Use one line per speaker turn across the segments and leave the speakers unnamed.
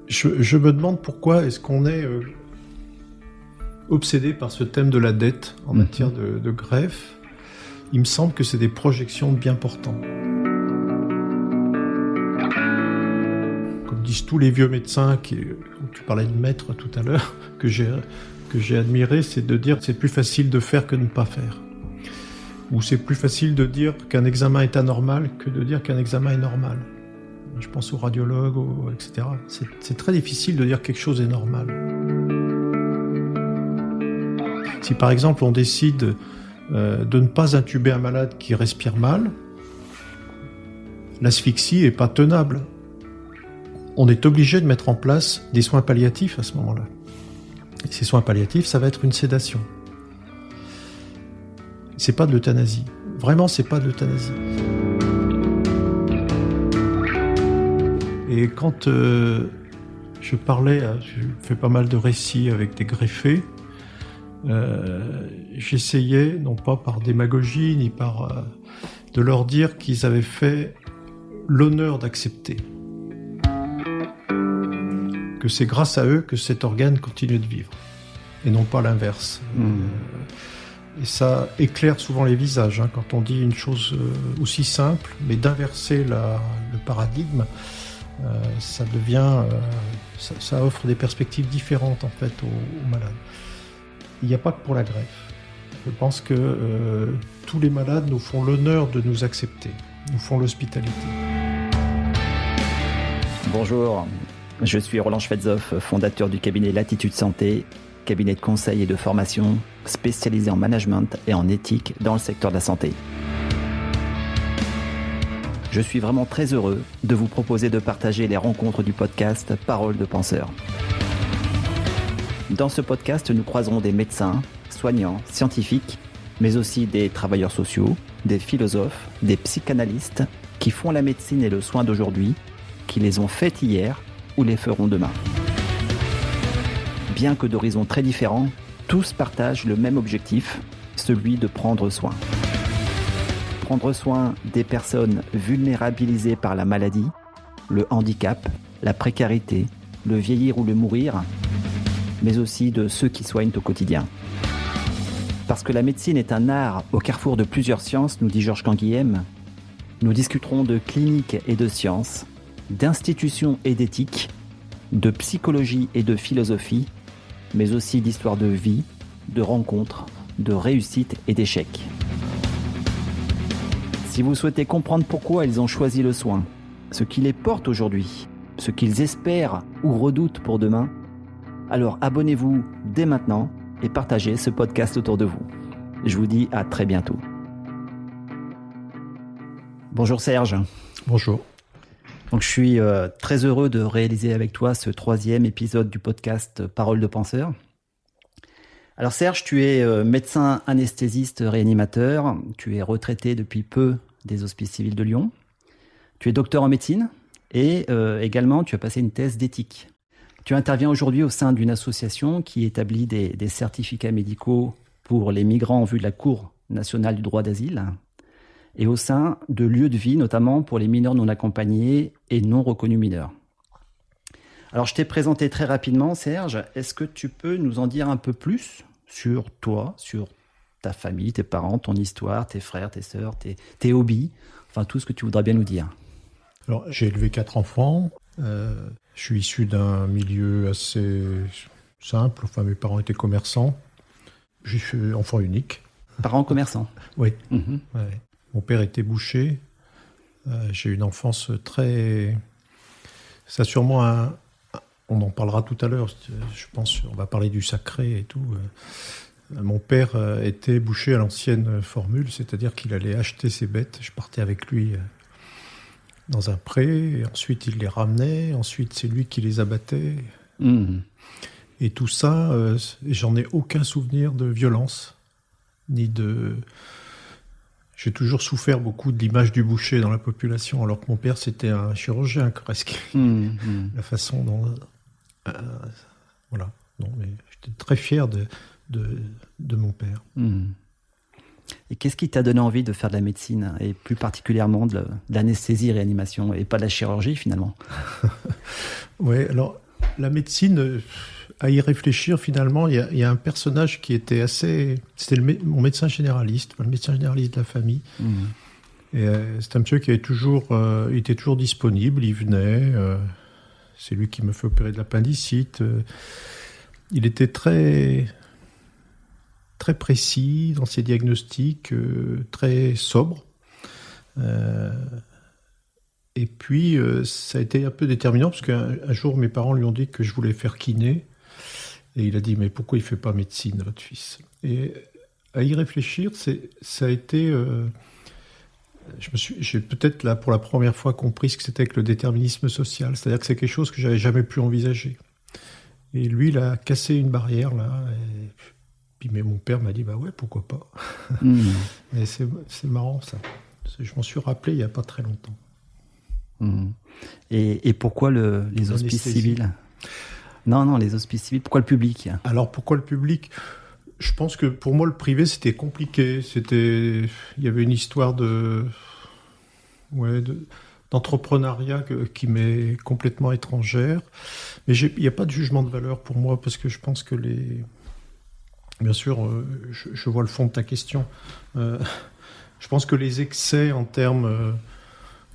Je me demande pourquoi est-ce qu'on est obsédé par ce thème de la dette en matière de greffe. Il me semble que c'est des projections de bien portants. Comme disent tous les vieux médecins, tu parlais de maître tout à l'heure, que j'ai admiré, c'est de dire que c'est plus facile de faire que de ne pas faire. Ou c'est plus facile de dire qu'un examen est anormal que de dire qu'un examen est normal. Je pense aux radiologues, etc. C'est très difficile de dire que quelque chose est normal. Si par exemple on décide de ne pas intuber un malade qui respire mal, l'asphyxie n'est pas tenable. On est obligé de mettre en place des soins palliatifs à ce moment-là. Et ces soins palliatifs, ça va être une sédation. C'est pas de l'euthanasie. Vraiment, c'est pas de l'euthanasie. Et quand je fais pas mal de récits avec des greffés, j'essayais, non pas par démagogie, ni par de leur dire qu'ils avaient fait l'honneur d'accepter. Que c'est grâce à eux que cet organe continue de vivre, et non pas l'inverse. Et ça éclaire souvent les visages, quand on dit une chose aussi simple, mais d'inverser le paradigme, ça devient, ça offre des perspectives différentes en fait aux malades. Il n'y a pas que pour la greffe. Je pense que tous les malades nous font l'honneur de nous accepter, nous font l'hospitalité.
Bonjour, je suis Roland Schwedzoff, fondateur du cabinet Latitude Santé, cabinet de conseil et de formation spécialisé en management et en éthique dans le secteur de la santé. Je suis vraiment très heureux de vous proposer de partager les rencontres du podcast Paroles de penseurs. Dans ce podcast, nous croiserons des médecins, soignants, scientifiques, mais aussi des travailleurs sociaux, des philosophes, des psychanalystes qui font la médecine et le soin d'aujourd'hui, qui les ont faites hier ou les feront demain. Bien que d'horizons très différents, tous partagent le même objectif, celui de prendre soin. Prendre soin des personnes vulnérabilisées par la maladie, le handicap, la précarité, le vieillir ou le mourir, mais aussi de ceux qui soignent au quotidien. Parce que la médecine est un art au carrefour de plusieurs sciences, nous dit Georges Canguilhem, nous discuterons de clinique et de sciences, d'institutions et d'éthique, de psychologie et de philosophie, mais aussi d'histoire de vie, de rencontres, de réussites et d'échecs. Si vous souhaitez comprendre pourquoi ils ont choisi le soin, ce qui les porte aujourd'hui, ce qu'ils espèrent ou redoutent pour demain, alors abonnez-vous dès maintenant et partagez ce podcast autour de vous. Je vous dis à très bientôt. Bonjour Serge.
Bonjour.
Donc je suis très heureux de réaliser avec toi ce 3e épisode du podcast Paroles de penseurs. Alors Serge, tu es médecin anesthésiste réanimateur, tu es retraité depuis peu des Hospices civils de Lyon, tu es docteur en médecine et également tu as passé une thèse d'éthique. Tu interviens aujourd'hui au sein d'une association qui établit des certificats médicaux pour les migrants en vue de la Cour nationale du droit d'asile et au sein de lieux de vie, notamment pour les mineurs non accompagnés et non reconnus mineurs. Alors, je t'ai présenté très rapidement, Serge. Est-ce que tu peux nous en dire un peu plus sur toi, sur ta famille, tes parents, ton histoire, tes frères, tes sœurs, tes hobbies, enfin tout ce que tu voudras bien nous dire.
Alors, j'ai élevé 4 enfants. Je suis issu d'un milieu assez simple. Enfin, mes parents étaient commerçants. Je suis enfant unique.
Parents commerçants.
Oui. Ouais. Mon père était boucher. J'ai eu une enfance très... Ça a sûrement on en parlera tout à l'heure. Je pense on va parler du sacré et tout. Mon père était boucher à l'ancienne formule, c'est-à-dire qu'il allait acheter ses bêtes. Je partais avec lui dans un pré. Et ensuite, il les ramenait. Ensuite, c'est lui qui les abattait. Et tout ça, j'en ai aucun souvenir de violence, ni de... J'ai toujours souffert beaucoup de l'image du boucher dans la population, alors que mon père, c'était un chirurgien presque. La façon dont... voilà. Non, mais j'étais très fier de mon père.
Et qu'est-ce qui t'a donné envie de faire de la médecine, et plus particulièrement de l'anesthésie-réanimation, et pas de la chirurgie, finalement?
Oui, alors... la médecine, à y réfléchir, finalement, il y a un personnage qui était assez... C'était mon médecin généraliste, le médecin généraliste de la famille. Et c'est un monsieur qui il était toujours disponible, il venait. C'est lui qui me fait opérer de l'appendicite. Il était très, très précis dans ses diagnostics, très sobre. Et puis, ça a été un peu déterminant, parce qu'un jour, mes parents lui ont dit que je voulais faire kiné. Et il a dit, mais pourquoi il ne fait pas médecine, votre fils? Et à y réfléchir, ça a été... j'ai peut-être là, pour la première fois, compris ce que c'était que le déterminisme social. C'est-à-dire que c'est quelque chose que j'avais jamais pu envisager. Et lui, il a cassé une barrière, là. Et puis, mais mon père m'a dit, bah ouais, pourquoi pas. Et c'est marrant, ça. Je m'en suis rappelé il n'y a pas très longtemps.
Et pourquoi les hospices civils? Non, les hospices civils. Pourquoi le public?
Alors, pourquoi le public? Je pense que pour moi, le privé, c'était compliqué. Il y avait une histoire d'entrepreneuriat qui m'est complètement étrangère. Mais il n'y a pas de jugement de valeur pour moi, parce que je pense que bien sûr, je vois le fond de ta question. Je pense que les excès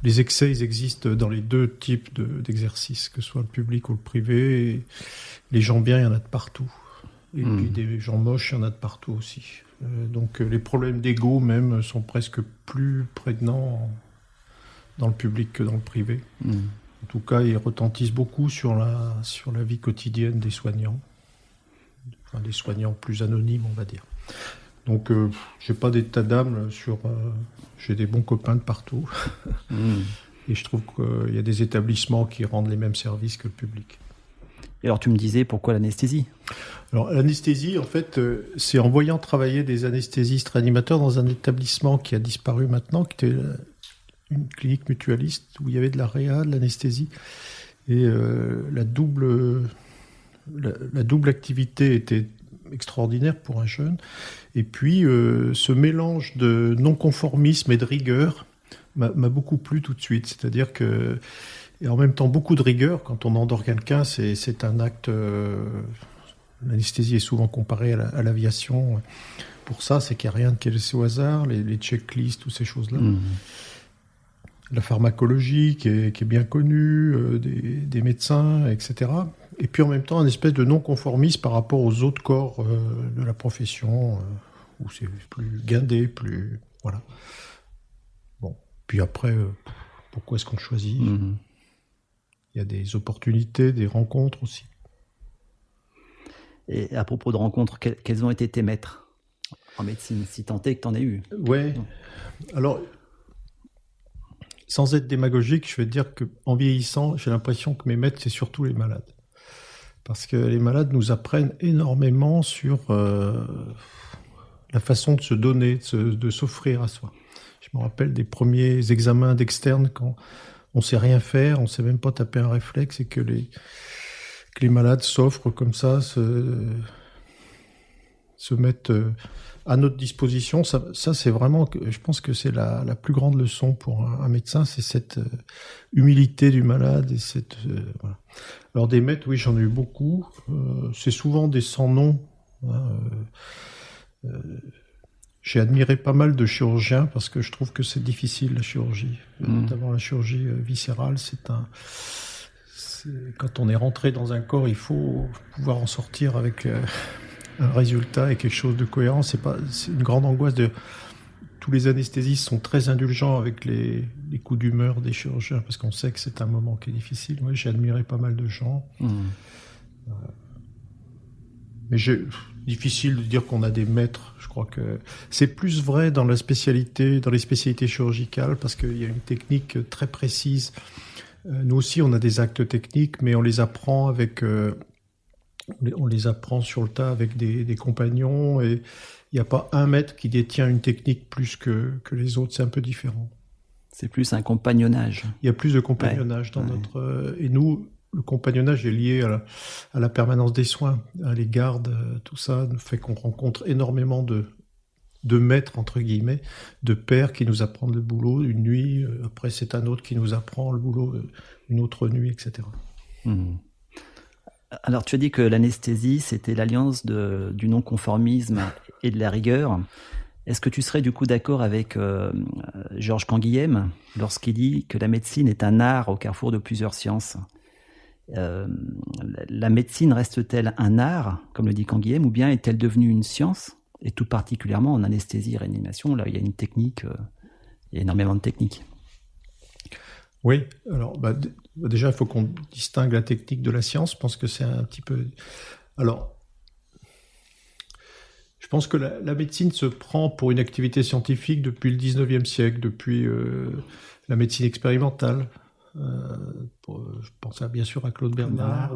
les excès, ils existent dans les deux types d'exercices, que ce soit le public ou le privé. Et les gens bien, il y en a de partout. Et puis des gens moches, il y en a de partout aussi. Donc les problèmes d'ego même sont presque plus prégnants dans le public que dans le privé. En tout cas, ils retentissent beaucoup sur la vie quotidienne des soignants. Enfin, des soignants plus anonymes, on va dire. Donc, j'ai pas d'état d'âme j'ai des bons copains de partout. Et je trouve qu'il y a des établissements qui rendent les mêmes services que le public.
Et alors, tu me disais, pourquoi l'anesthésie?
Alors, l'anesthésie, en fait, c'est en voyant travailler des anesthésistes réanimateurs dans un établissement qui a disparu maintenant, qui était une clinique mutualiste, où il y avait de la réa, de l'anesthésie. Et la double activité était extraordinaire pour un jeune. Et puis, ce mélange de non-conformisme et de rigueur m'a beaucoup plu tout de suite. C'est-à-dire que, et en même temps, beaucoup de rigueur. Quand on endort quelqu'un, c'est un acte... l'anesthésie est souvent comparée à l'aviation. Pour ça, c'est qu'il n'y a rien de laissé au hasard, les checklists, toutes ces choses-là. La pharmacologie qui est bien connue, des médecins, etc. Et puis en même temps, un espèce de non-conformisme par rapport aux autres corps de la profession, où c'est plus guindé, plus... Voilà. Bon. Puis après, pourquoi est-ce qu'on choisit? Il y a des opportunités, des rencontres aussi.
Et à propos de rencontres, quels ont été tes maîtres en médecine, si tant est que tu en aies eu?
Ouais. Alors... Sans être démagogique, je vais te dire qu'en vieillissant, j'ai l'impression que mes maîtres, c'est surtout les malades. Parce que les malades nous apprennent énormément sur la façon de se donner, de s'offrir à soi. Je me rappelle des premiers examens d'externe quand on ne sait rien faire, on ne sait même pas taper un réflexe et que les malades s'offrent comme ça, se mettent... à notre disposition, ça c'est vraiment, je pense que c'est la plus grande leçon pour un médecin, c'est cette humilité du malade et voilà. Alors des maîtres, oui, j'en ai eu beaucoup. C'est souvent des sans-noms. J'ai admiré pas mal de chirurgiens parce que je trouve que c'est difficile la chirurgie, notamment la chirurgie viscérale. Quand on est rentré dans un corps, il faut pouvoir en sortir avec un résultat et quelque chose de cohérent. C'est une grande angoisse tous les anesthésistes sont très indulgents avec les coups d'humeur des chirurgiens parce qu'on sait que c'est un moment qui est difficile. Moi, j'ai admiré pas mal de gens. Mais difficile de dire qu'on a des maîtres. Je crois que c'est plus vrai dans les spécialités chirurgicales parce qu'il y a une technique très précise. Nous aussi, on a des actes techniques, mais on les apprend on les apprend sur le tas avec des compagnons et il n'y a pas un maître qui détient une technique plus que les autres, c'est un peu différent.
C'est plus un compagnonnage.
Il y a plus de compagnonnage dans notre... Et nous, le compagnonnage est lié à la permanence des soins, à les gardes, tout ça fait qu'on rencontre énormément de maîtres, entre guillemets, de pères qui nous apprennent le boulot une nuit, après c'est un autre qui nous apprend le boulot une autre nuit, etc.
Alors, tu as dit que l'anesthésie, c'était l'alliance du non-conformisme et de la rigueur. Est-ce que tu serais du coup d'accord avec Georges Canguilhem lorsqu'il dit que la médecine est un art au carrefour de plusieurs sciences? La médecine reste-t-elle un art, comme le dit Canguilhem, ou bien est-elle devenue une science? Et tout particulièrement en anesthésie et réanimation, là il y a une technique, il y a énormément de techniques.
Oui, alors déjà il faut qu'on distingue la technique de la science. Je pense que c'est un petit peu... Alors, je pense que la médecine se prend pour une activité scientifique depuis le 19e siècle, depuis la médecine expérimentale. Je pense bien sûr à Claude Bernard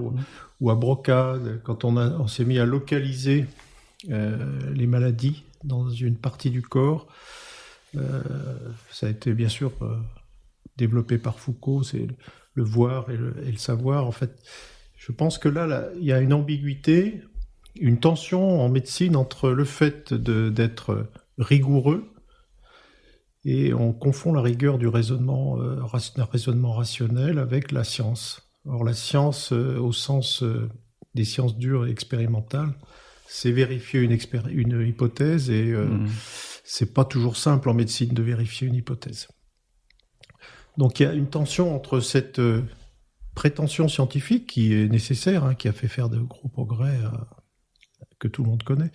ou à Broca, quand on s'est mis à localiser les maladies dans une partie du corps. Ça a été bien sûr développé par Foucault, c'est le voir et le savoir. En fait, je pense que là, il y a une ambiguïté, une tension en médecine entre le fait d'être rigoureux, et on confond la rigueur du raisonnement rationnel avec la science. Or, la science, au sens des sciences dures et expérimentales, c'est vérifier une hypothèse, et c'est pas toujours simple en médecine de vérifier une hypothèse. Donc il y a une tension entre cette prétention scientifique qui est nécessaire, qui a fait faire de gros progrès que tout le monde connaît,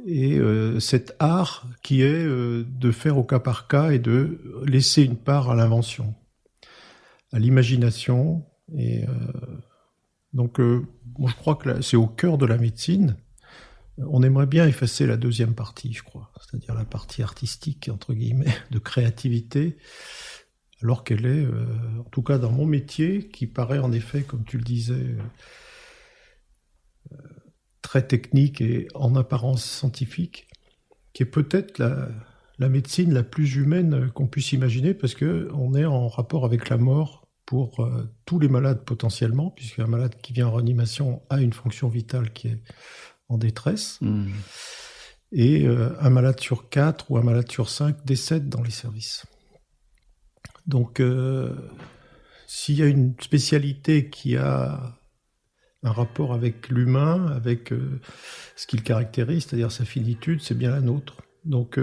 et cet art qui est de faire au cas par cas et de laisser une part à l'invention, à l'imagination. Et donc moi je crois que c'est au cœur de la médecine. On aimerait bien effacer la deuxième partie, je crois, c'est-à-dire la partie artistique, entre guillemets, de créativité, alors qu'elle est, en tout cas dans mon métier, qui paraît en effet, comme tu le disais, très technique et en apparence scientifique, qui est peut-être la médecine la plus humaine qu'on puisse imaginer, parce qu'on est en rapport avec la mort pour tous les malades potentiellement, puisqu'un malade qui vient en réanimation a une fonction vitale qui est en détresse, et un malade sur 4 ou un malade sur 5 décède dans les services. Donc, s'il y a une spécialité qui a un rapport avec l'humain, avec ce qu'il caractérise, c'est-à-dire sa finitude, c'est bien la nôtre. Donc,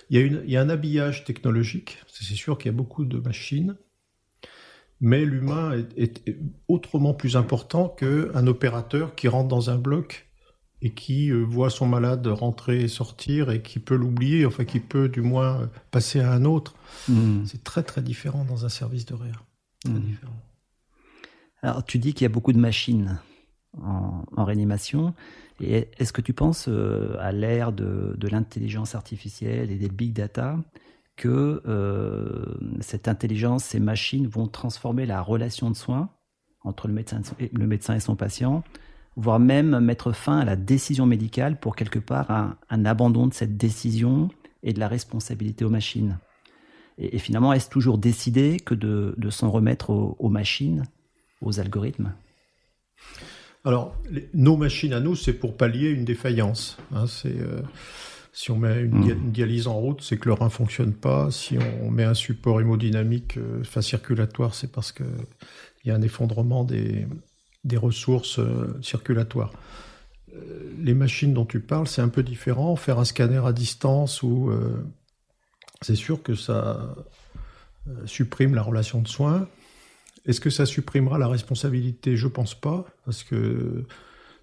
il y a un habillage technologique. C'est sûr qu'il y a beaucoup de machines, mais l'humain est autrement plus important qu'un opérateur qui rentre dans un bloc et qui voit son malade rentrer et sortir et qui peut l'oublier, enfin qui peut du moins passer à un autre. C'est très très différent dans un service de réa. Très différent.
Alors tu dis qu'il y a beaucoup de machines en réanimation. Et est-ce que tu penses à l'ère de l'intelligence artificielle et des big data que cette intelligence, ces machines vont transformer la relation de soins entre le médecin et son patient, voire même mettre fin à la décision médicale pour quelque part un abandon de cette décision et de la responsabilité aux machines. Et finalement, est-ce toujours décidé que de s'en remettre aux machines, aux algorithmes?
Alors, nos machines à nous, c'est pour pallier une défaillance. Si on met une dialyse en route, c'est que le rein ne fonctionne pas. Si on met un support hémodynamique, circulatoire, c'est parce qu'il y a un effondrement des ressources circulatoires. Les machines dont tu parles, c'est un peu différent. Faire un scanner à distance, c'est sûr que ça supprime la relation de soins. Est-ce que ça supprimera la responsabilité ? Je ne pense pas, parce que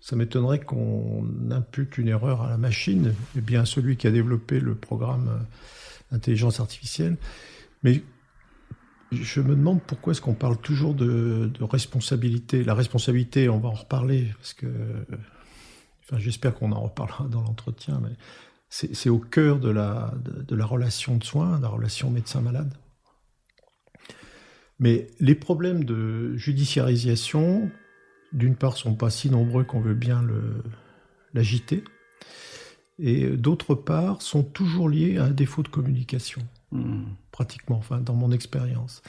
ça m'étonnerait qu'on impute une erreur à la machine, et bien à celui qui a développé le programme d'intelligence artificielle. Mais je me demande pourquoi est-ce qu'on parle toujours de responsabilité. La responsabilité, on va en reparler, parce que, j'espère qu'on en reparlera dans l'entretien, mais c'est au cœur de la relation de soins, de la relation médecin-malade. Mais les problèmes de judiciarisation, d'une part, sont pas si nombreux qu'on veut bien l'agiter, et d'autre part, sont toujours liés à un défaut de communication, pratiquement, dans mon expérience.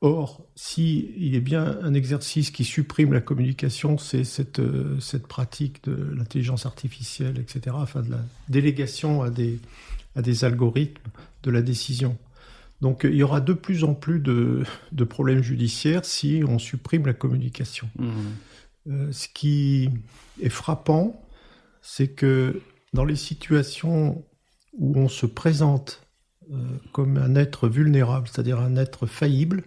Or, il est bien un exercice qui supprime la communication, c'est cette pratique de l'intelligence artificielle, etc., de la délégation à des algorithmes de la décision. Donc, il y aura de plus en plus de problèmes judiciaires si on supprime la communication. Ce qui est frappant, c'est que dans les situations où on se présente comme un être vulnérable, c'est-à-dire un être faillible,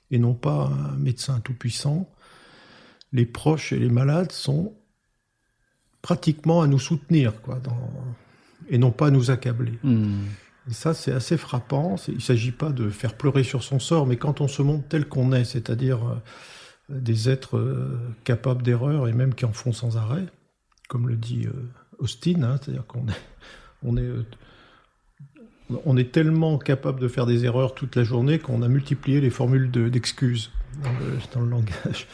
et non pas un médecin tout-puissant, les proches et les malades sont pratiquement à nous soutenir, et non pas à nous accabler. Et ça, c'est assez frappant. Il ne s'agit pas de faire pleurer sur son sort, mais quand on se montre tel qu'on est, c'est-à-dire des êtres capables d'erreur et même qui en font sans arrêt, comme le dit Austin, c'est-à-dire on est tellement capable de faire des erreurs toute la journée qu'on a multiplié les formules d'excuses dans le langage,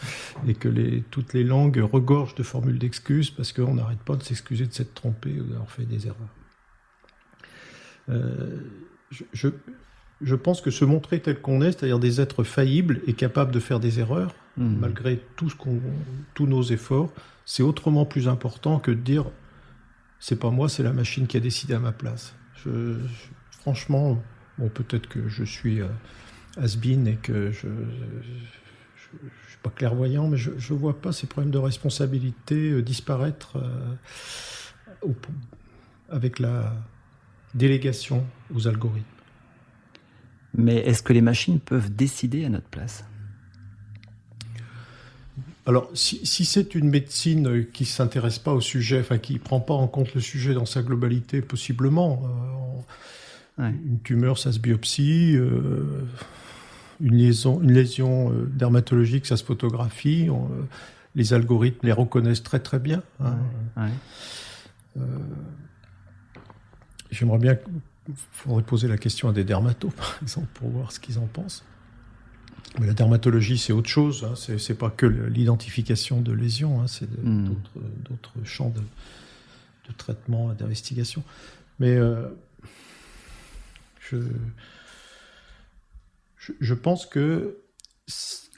et que toutes les langues regorgent de formules d'excuses parce qu'on n'arrête pas de s'excuser de s'être trompé ou d'avoir fait des erreurs. Je pense que se montrer tel qu'on est, c'est-à-dire des êtres faillibles et capables de faire des erreurs, malgré tous nos efforts, c'est autrement plus important que de dire « c'est pas moi, c'est la machine qui a décidé à ma place ». Franchement, peut-être que je suis has-been et que je suis pas clairvoyant, mais je vois pas ces problèmes de responsabilité disparaître avec la délégation aux algorithmes.
Mais est-ce que les machines peuvent décider à notre place ?
Alors, si c'est une médecine qui ne s'intéresse pas au sujet, qui ne prend pas en compte le sujet dans sa globalité, possiblement, une tumeur, ça se biopsie, une lésion dermatologique, ça se photographie, les algorithmes les reconnaissent très très bien. J'aimerais bien, il faudrait poser la question à des dermatos, par exemple, pour voir ce qu'ils en pensent. Mais la dermatologie, c'est autre chose. C'est pas que l'identification de lésions, c'est d'autres champs de traitement et d'investigation. Mais je pense que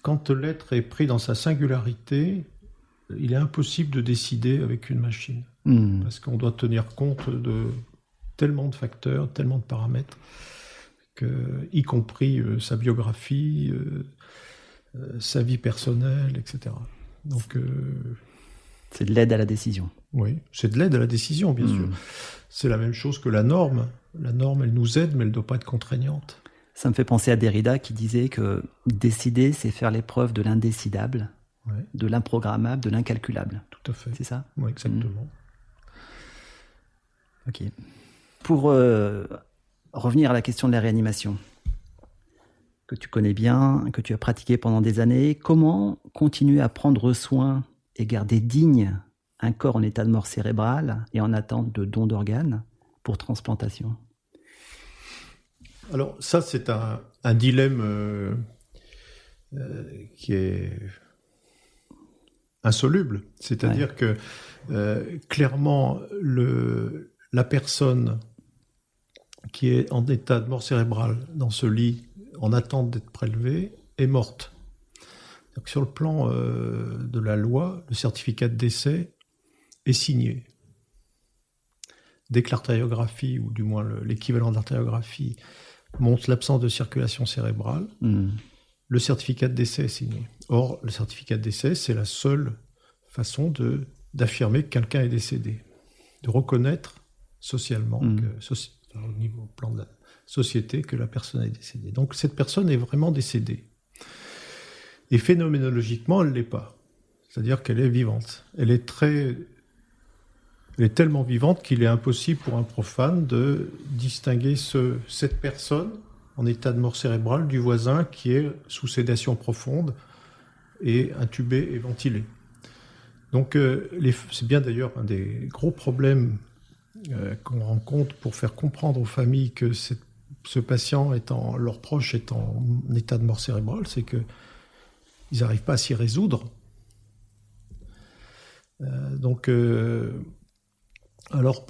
quand l'être est pris dans sa singularité, il est impossible de décider avec une machine. Parce qu'on doit tenir compte de tellement de facteurs, tellement de paramètres, y compris sa biographie, sa vie personnelle, etc. Donc,
c'est de l'aide à la décision.
Oui, c'est de l'aide à la décision, bien sûr. C'est la même chose que la norme. La norme, elle nous aide, mais elle ne doit pas être contraignante.
Ça me fait penser à Derrida qui disait que décider, c'est faire l'épreuve de l'indécidable, de l'improgrammable, de l'incalculable.
Tout à fait.
C'est ça ?
Oui, exactement.
Ok. Pour revenir à la question de la réanimation, que tu connais bien, que tu as pratiqué pendant des années, comment continuer à prendre soin et garder digne un corps en état de mort cérébrale et en attente de don d'organes pour transplantation ?
Alors ça, c'est un dilemme qui est insoluble. C'est-à-dire que clairement, la personne qui est en état de mort cérébrale dans ce lit, en attente d'être prélevée, est morte. Donc, sur le plan de la loi, le certificat de décès est signé. Dès que l'artériographie, ou du moins l'équivalent de l'artériographie, montre l'absence de circulation cérébrale, le certificat de décès est signé. Or, le certificat de décès, c'est la seule façon d'affirmer que quelqu'un est décédé, de reconnaître socialement, au niveau plan de la société, que la personne est décédée. Donc cette personne est vraiment décédée. Et phénoménologiquement, elle ne l'est pas. C'est-à-dire qu'elle est vivante. Elle est tellement vivante qu'il est impossible pour un profane de distinguer cette personne en état de mort cérébrale du voisin qui est sous sédation profonde et intubé et ventilé. Donc c'est bien d'ailleurs un des gros problèmes qu'on rencontre pour faire comprendre aux familles que ce patient, leur proche est en état de mort cérébrale, c'est qu'ils n'arrivent pas à s'y résoudre. Alors,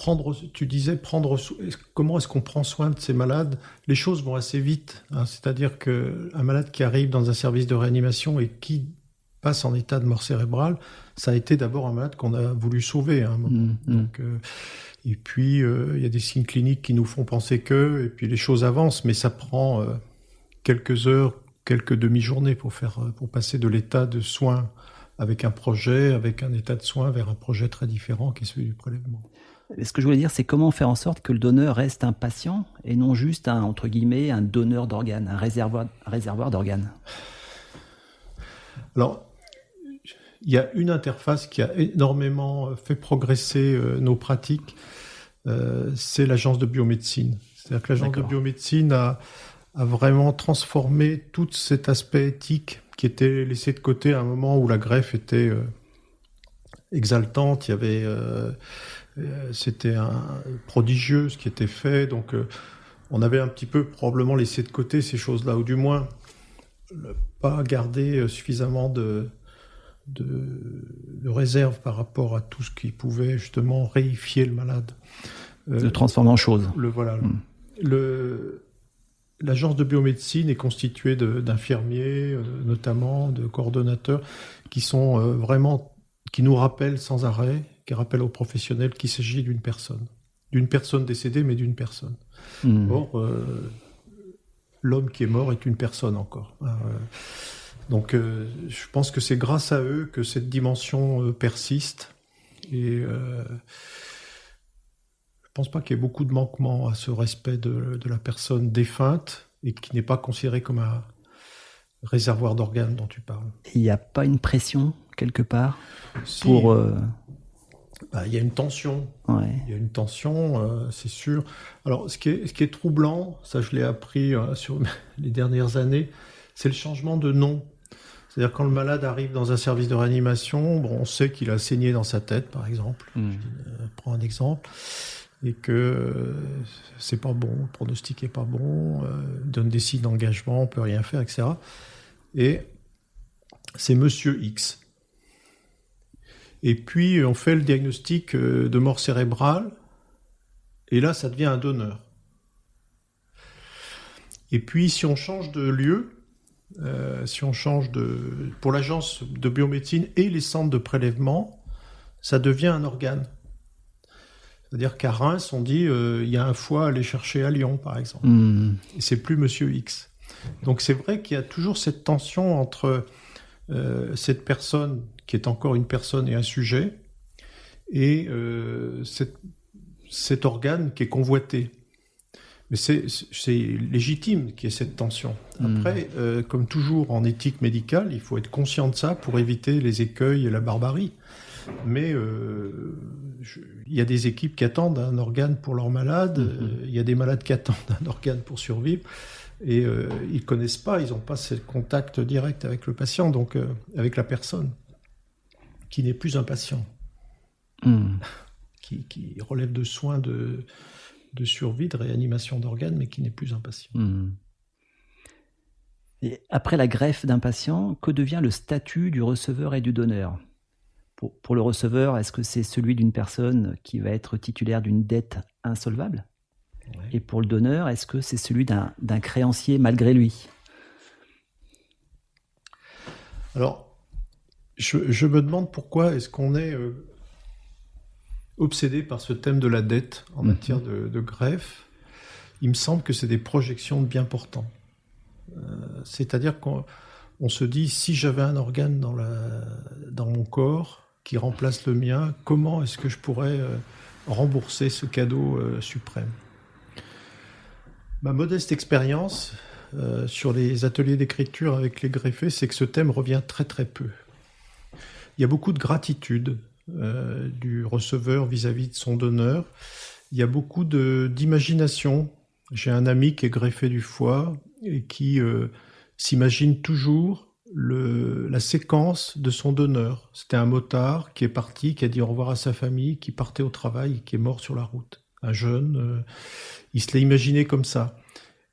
tu disais, comment est-ce qu'on prend soin de ces malades ? Les choses vont assez vite. C'est-à-dire qu'un malade qui arrive dans un service de réanimation et qui passe en état de mort cérébrale, ça a été d'abord un malade qu'on a voulu sauver à un moment. Et puis, il y a des signes cliniques qui nous font penser et puis les choses avancent, mais ça prend quelques heures, quelques demi-journées pour passer de l'état de soins avec un projet, avec un état de soin vers un projet très différent qui est celui du prélèvement.
Et ce que je voulais dire, c'est comment faire en sorte que le donneur reste un patient et non juste un, entre guillemets, un donneur d'organes, un réservoir d'organes.
Alors, il y a une interface qui a énormément fait progresser nos pratiques, c'est l'agence de biomédecine. C'est-à-dire que l'agence de biomédecine a vraiment transformé tout cet aspect éthique qui était laissé de côté à un moment où la greffe était exaltante. Il y avait, c'était prodigieux ce qui était fait. Donc, on avait un petit peu probablement laissé de côté ces choses-là, ou du moins pas gardé suffisamment de réserve par rapport à tout ce qui pouvait justement réifier le malade.
Le transformer en chose.
L'agence de biomédecine est constituée d'infirmiers, notamment de coordonnateurs, qui sont vraiment, qui nous rappellent sans arrêt, qui rappellent aux professionnels qu'il s'agit d'une personne décédée, mais d'une personne. Or, l'homme qui est mort est une personne encore. Donc, je pense que c'est grâce à eux que cette dimension persiste. Et je ne pense pas qu'il y ait beaucoup de manquements à ce respect de la personne défunte et qui n'est pas considérée comme un réservoir d'organes dont tu parles.
Il n'y a pas une pression quelque part
si,
pour...
il y a une tension.
Ouais.
Il y a une tension, c'est sûr. Alors, ce qui est troublant, ça je l'ai appris sur les dernières années, c'est le changement de nom. C'est-à-dire quand le malade arrive dans un service de réanimation, on sait qu'il a saigné dans sa tête, par exemple. Je prends un exemple. Et que c'est pas bon, le pronostic est pas bon, donne des signes d'engagement, on peut rien faire, etc. Et c'est Monsieur X. Et puis on fait le diagnostic de mort cérébrale, et là ça devient un donneur. Et puis si on change de lieu, pour l'agence de biomédecine et les centres de prélèvement, ça devient un organe. C'est-à-dire qu'à Reims, on dit il y a un foie à aller chercher à Lyon, par exemple. Et c'est plus Monsieur X. Donc c'est vrai qu'il y a toujours cette tension entre cette personne qui est encore une personne et un sujet, et cet organe qui est convoité. Mais c'est légitime qu'il y ait cette tension. Après, comme toujours en éthique médicale, il faut être conscient de ça pour éviter les écueils et la barbarie. Mais il y a des équipes qui attendent un organe pour leurs malades, il y a des malades qui attendent un organe pour survivre, et ils ne connaissent pas, ils n'ont pas ce contact direct avec le patient, donc avec la personne, qui n'est plus un patient, qui relève de soins de survie, de réanimation d'organes, mais qui n'est plus un patient.
Et après la greffe d'un patient, que devient le statut du receveur et du donneur ? Pour le receveur, est-ce que c'est celui d'une personne qui va être titulaire d'une dette insolvable ? Ouais. Et pour le donneur, est-ce que c'est celui d'un créancier malgré lui ?
Alors, je me demande pourquoi est-ce qu'on est obsédé par ce thème de la dette en matière de greffe. Il me semble que c'est des projections de bien portants. C'est-à-dire qu'on se dit, si j'avais un organe dans mon corps qui remplace le mien, comment est-ce que je pourrais rembourser ce cadeau suprême ? Ma modeste expérience sur les ateliers d'écriture avec les greffés, c'est que ce thème revient très très peu. Il y a beaucoup de gratitude du receveur vis-à-vis de son donneur. Il y a beaucoup d'imagination. J'ai un ami qui est greffé du foie et qui s'imagine toujours la séquence de son donneur. C'était un motard qui est parti, qui a dit au revoir à sa famille, qui partait au travail et qui est mort sur la route. Un jeune, il se l'a imaginé comme ça.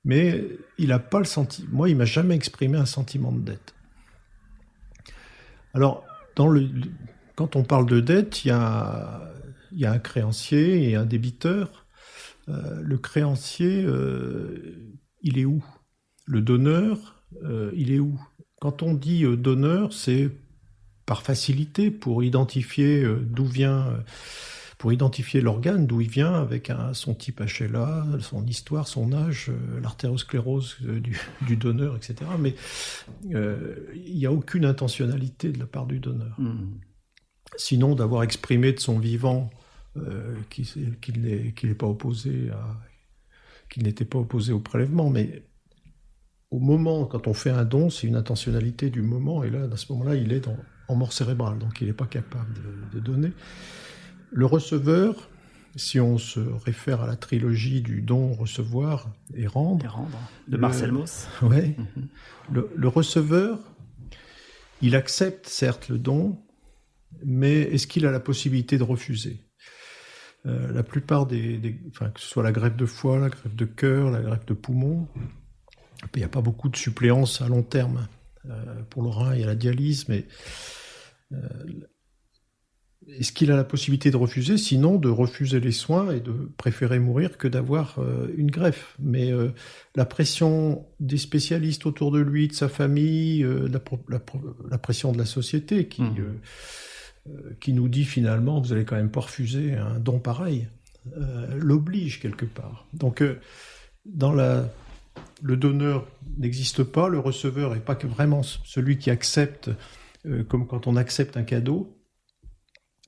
Mais il n'a pas le sentiment. Moi, il ne m'a jamais exprimé un sentiment de dette. Alors, quand on parle de dette, il y a un créancier et un débiteur. Le créancier, il est où ? Le donneur, il est où ? Quand on dit donneur, c'est par facilité pour identifier d'où vient pour identifier l'organe, d'où il vient, avec son type HLA, son histoire, son âge, l'artériosclérose du donneur, etc. Mais il n'y a aucune intentionnalité de la part du donneur. Sinon, d'avoir exprimé de son vivant qu'il n'était pas opposé au prélèvement, mais au moment, quand on fait un don, c'est une intentionnalité du moment, et là, à ce moment-là, il est en mort cérébrale, donc il n'est pas capable de donner. Le receveur, si on se réfère à la trilogie du don, recevoir et rendre,
de Marcel Mauss.
Ouais, le receveur, il accepte certes le don, mais est-ce qu'il a la possibilité de refuser ? La plupart que ce soit la greffe de foie, la greffe de cœur, la greffe de poumon, il n'y a pas beaucoup de suppléance à long terme. Pour le rein, il y a la dialyse, mais est-ce qu'il a la possibilité de refuser ? Sinon, de refuser les soins et de préférer mourir que d'avoir une greffe. Mais la pression des spécialistes autour de lui, de sa famille, la pression de la société qui nous dit finalement, vous n'allez quand même pas refuser un don pareil, l'oblige quelque part. Donc, le donneur n'existe pas, le receveur n'est pas vraiment celui qui accepte, comme quand on accepte un cadeau.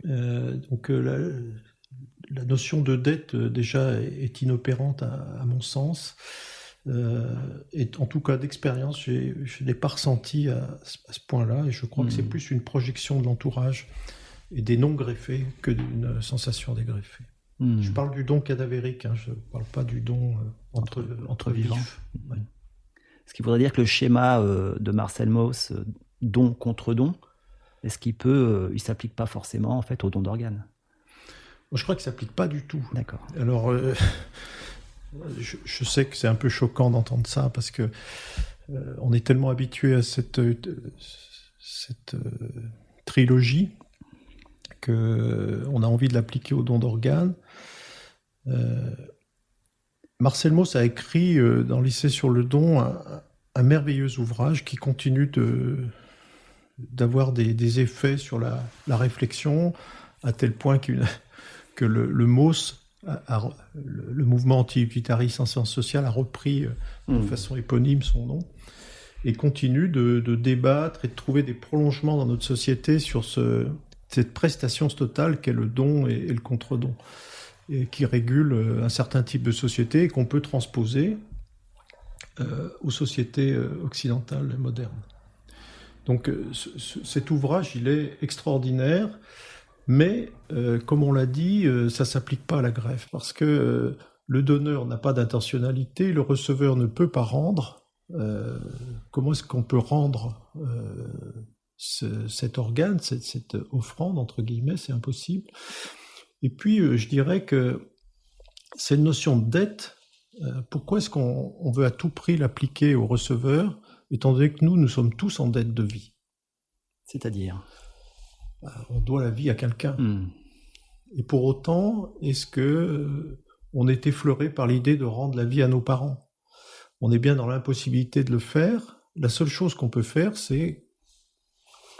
Donc la notion de dette déjà est inopérante à mon sens. Et en tout cas d'expérience, je ne l'ai pas ressenti à ce point-là, et je crois que c'est plus une projection de l'entourage et des non-greffés que d'une sensation des greffés. Je parle du don cadavérique, je ne parle pas du don entre vivants. Ouais.
Ce qui voudrait dire que le schéma de Marcel Mauss, don contre don, est-ce qu'il s'applique pas forcément en fait au don d'organes ?
Moi, je crois qu'il s'applique pas du tout.
D'accord.
Alors, je sais que c'est un peu choquant d'entendre ça parce que on est tellement habitué à cette trilogie que on a envie de l'appliquer au don d'organes. Marcel Mauss a écrit dans l'essai sur le don un merveilleux ouvrage qui continue d'avoir des effets sur la réflexion, à tel point que le Mauss, le mouvement anti-utilitariste en sciences sociales, a repris de façon éponyme son nom, et continue de débattre et de trouver des prolongements dans notre société sur cette prestation totale qu'est le don et le contre-don, et qui régule un certain type de société et qu'on peut transposer aux sociétés occidentales modernes. Donc cet ouvrage, il est extraordinaire, mais comme on l'a dit, ça ne s'applique pas à la greffe, parce que le donneur n'a pas d'intentionnalité, le receveur ne peut pas rendre. Comment est-ce qu'on peut rendre cet organe, cette offrande, entre guillemets, c'est impossible. Et puis, je dirais que cette notion de dette, pourquoi est-ce qu'on veut à tout prix l'appliquer au receveur, étant donné que nous sommes tous en dette de vie ?
C'est-à-dire ?
On doit la vie à quelqu'un. Et pour autant, est-ce que on est effleuré par l'idée de rendre la vie à nos parents ? On est bien dans l'impossibilité de le faire. La seule chose qu'on peut faire, c'est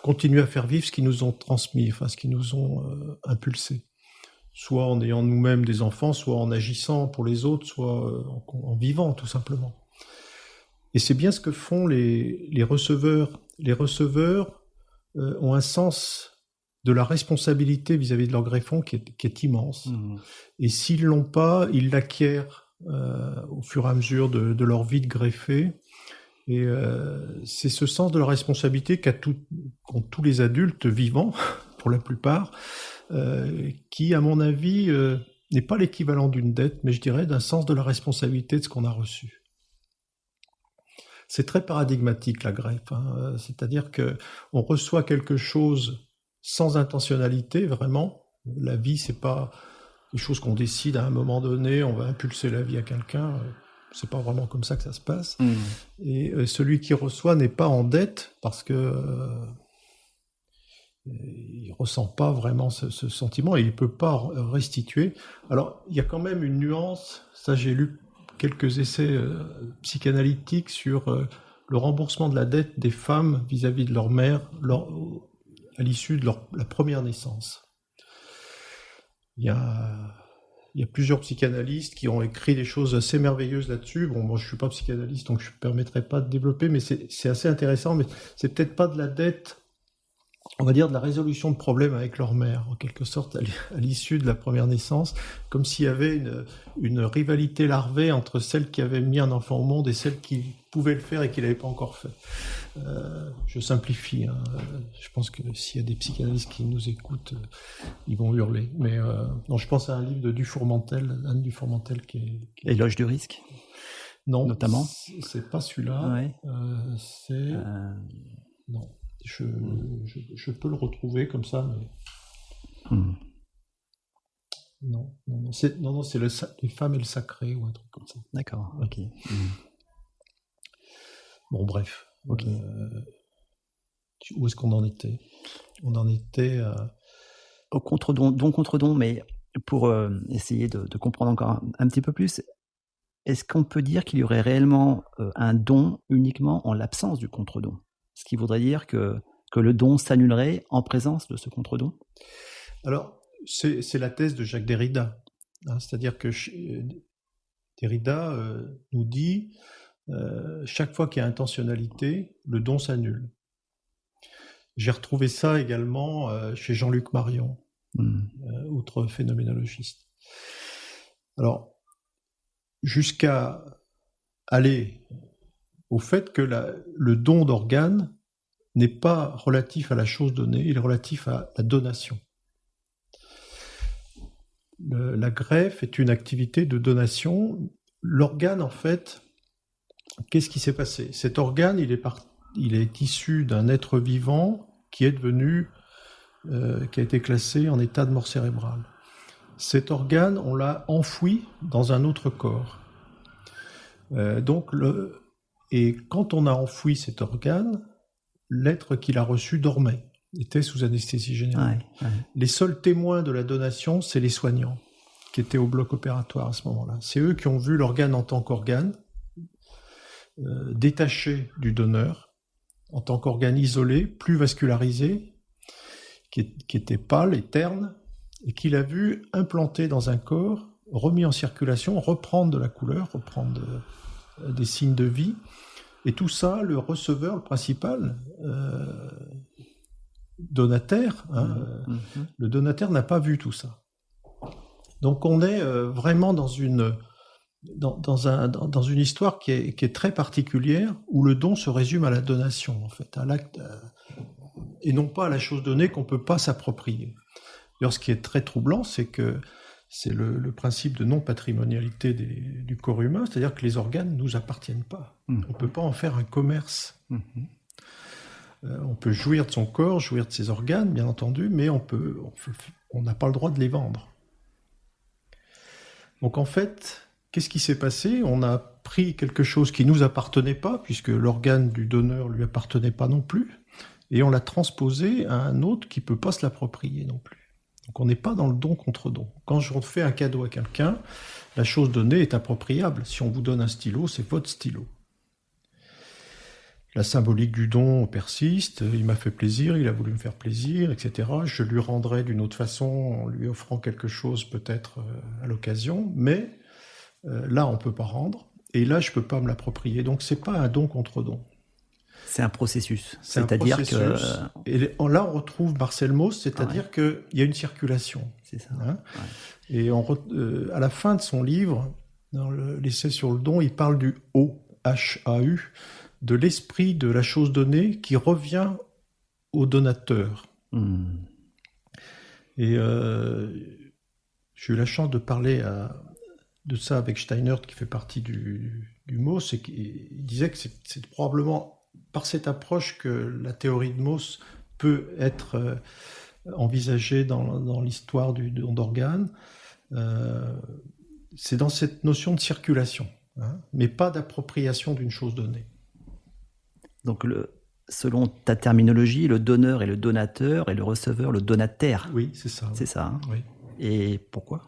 continuer à faire vivre ce qu'ils nous ont transmis, ce qu'ils nous ont impulsé. Soit en ayant nous-mêmes des enfants, soit en agissant pour les autres, soit en vivant tout simplement. Et c'est bien ce que font les receveurs. Les receveurs ont un sens de la responsabilité vis-à-vis de leur greffon qui est immense. Et s'ils l'ont pas, ils l'acquièrent au fur et à mesure de leur vie de greffé. Et c'est ce sens de la responsabilité qu'ont tous les adultes vivants, pour la plupart, qui, à mon avis, n'est pas l'équivalent d'une dette, mais je dirais d'un sens de la responsabilité de ce qu'on a reçu. C'est très paradigmatique, la greffe. C'est-à-dire qu'on reçoit quelque chose sans intentionnalité, vraiment. La vie, c'est pas des choses qu'on décide à un moment donné, on va impulser la vie à quelqu'un. C'est pas vraiment comme ça que ça se passe. Et celui qui reçoit n'est pas en dette parce que il ressent pas vraiment ce sentiment et il peut pas restituer. Alors, il y a quand même une nuance. Ça, j'ai lu quelques essais psychanalytiques sur le remboursement de la dette des femmes vis-à-vis de leur mère à l'issue de la première naissance. Il y a plusieurs psychanalystes qui ont écrit des choses assez merveilleuses là-dessus. Bon, moi, je suis pas psychanalyste, donc je ne me permettrai pas de développer, mais c'est assez intéressant. Mais c'est peut-être pas de la dette, on va dire de la résolution de problèmes avec leur mère, en quelque sorte, à l'issue de la première naissance, comme s'il y avait une rivalité larvée entre celle qui avait mis un enfant au monde et celle qui pouvait le faire et qui l'avait pas encore fait. Je simplifie, hein. Je pense que s'il y a des psychanalystes qui nous écoutent, ils vont hurler. Mais non, je pense à un livre de Dufourmentel, Anne Dufourmentel,
Éloge du risque,
non,
notamment.
c'est pas celui-là.
Ouais.
C'est non. Je peux le retrouver comme ça, mais non, c'est les femmes et le sacré ou un truc comme ça.
D'accord, ok.
Bon, bref.
Ok.
Où est-ce qu'on en était? On en était
au contre-don, don contre don, mais pour essayer de comprendre encore un petit peu plus, est-ce qu'on peut dire qu'il y aurait réellement un don uniquement en l'absence du contre-don? Ce qui voudrait dire que le don s'annulerait en présence de ce contre-don?
Alors, c'est la thèse de Jacques Derrida. Hein, c'est-à-dire que Derrida nous dit chaque fois qu'il y a intentionnalité, le don s'annule. J'ai retrouvé ça également chez Jean-Luc Marion, autre phénoménologiste. Alors, jusqu'à aller au fait que le don d'organes n'est pas relatif à la chose donnée, il est relatif à la donation. La greffe est une activité de donation. L'organe, en fait, qu'est-ce qui s'est passé? Cet organe, il est issu d'un être vivant qui est devenu, qui a été classé en état de mort cérébrale. Cet organe, on l'a enfoui dans un autre corps. Et quand on a enfoui cet organe, l'être qui l'a reçu dormait, était sous anesthésie générale. Ouais. Les seuls témoins de la donation, c'est les soignants qui étaient au bloc opératoire à ce moment-là. C'est eux qui ont vu l'organe en tant qu'organe, détaché du donneur, en tant qu'organe isolé, plus vascularisé, qui était pâle et terne, et qu'il a vu implanté dans un corps, remis en circulation, reprendre de la couleur, reprendre des signes de vie. Et tout ça, le receveur, le principal, donataire, le donataire n'a pas vu tout ça. Donc on est vraiment dans une histoire qui est très particulière, où le don se résume à la donation, en fait, à l'acte, et non pas à la chose donnée qu'on ne peut pas s'approprier. D'ailleurs, ce qui est très troublant, c'est que c'est le principe de non-patrimonialité du corps humain, c'est-à-dire que les organes ne nous appartiennent pas. On ne peut pas en faire un commerce. On peut jouir de son corps, jouir de ses organes, bien entendu, mais on n'a pas le droit de les vendre. Donc en fait, qu'est-ce qui s'est passé? On a pris quelque chose qui ne nous appartenait pas, puisque l'organe du donneur ne lui appartenait pas non plus, et on l'a transposé à un autre qui ne peut pas se l'approprier non plus. Donc on n'est pas dans le don contre don. Quand je fais un cadeau à quelqu'un, la chose donnée est appropriable. Si on vous donne un stylo, c'est votre stylo. La symbolique du don persiste, il m'a fait plaisir, il a voulu me faire plaisir, etc. Je lui rendrai d'une autre façon en lui offrant quelque chose peut-être à l'occasion, mais là on ne peut pas rendre, et là je ne peux pas me l'approprier. Donc ce n'est pas un don contre don.
C'est un processus. C'est-à-dire que...
Et là, on retrouve Marcel Mauss, c'est-à-dire qu'il y a une circulation.
C'est ça.
Hein, et à la fin de son livre, dans l'essai sur le don, il parle du H-A-U, de l'esprit de la chose donnée qui revient au donateur. Et j'ai eu la chance de parler de ça avec Steiner, qui fait partie du Mauss, et il disait que c'est probablement par cette approche que la théorie de Mauss peut être envisagée dans l'histoire du don d'organes. C'est dans cette notion de circulation, mais pas d'appropriation d'une chose donnée.
Donc, selon ta terminologie, le donneur est le donateur et le receveur le donataire.
Oui, c'est ça.
C'est ça. Hein.
Oui.
Et pourquoi?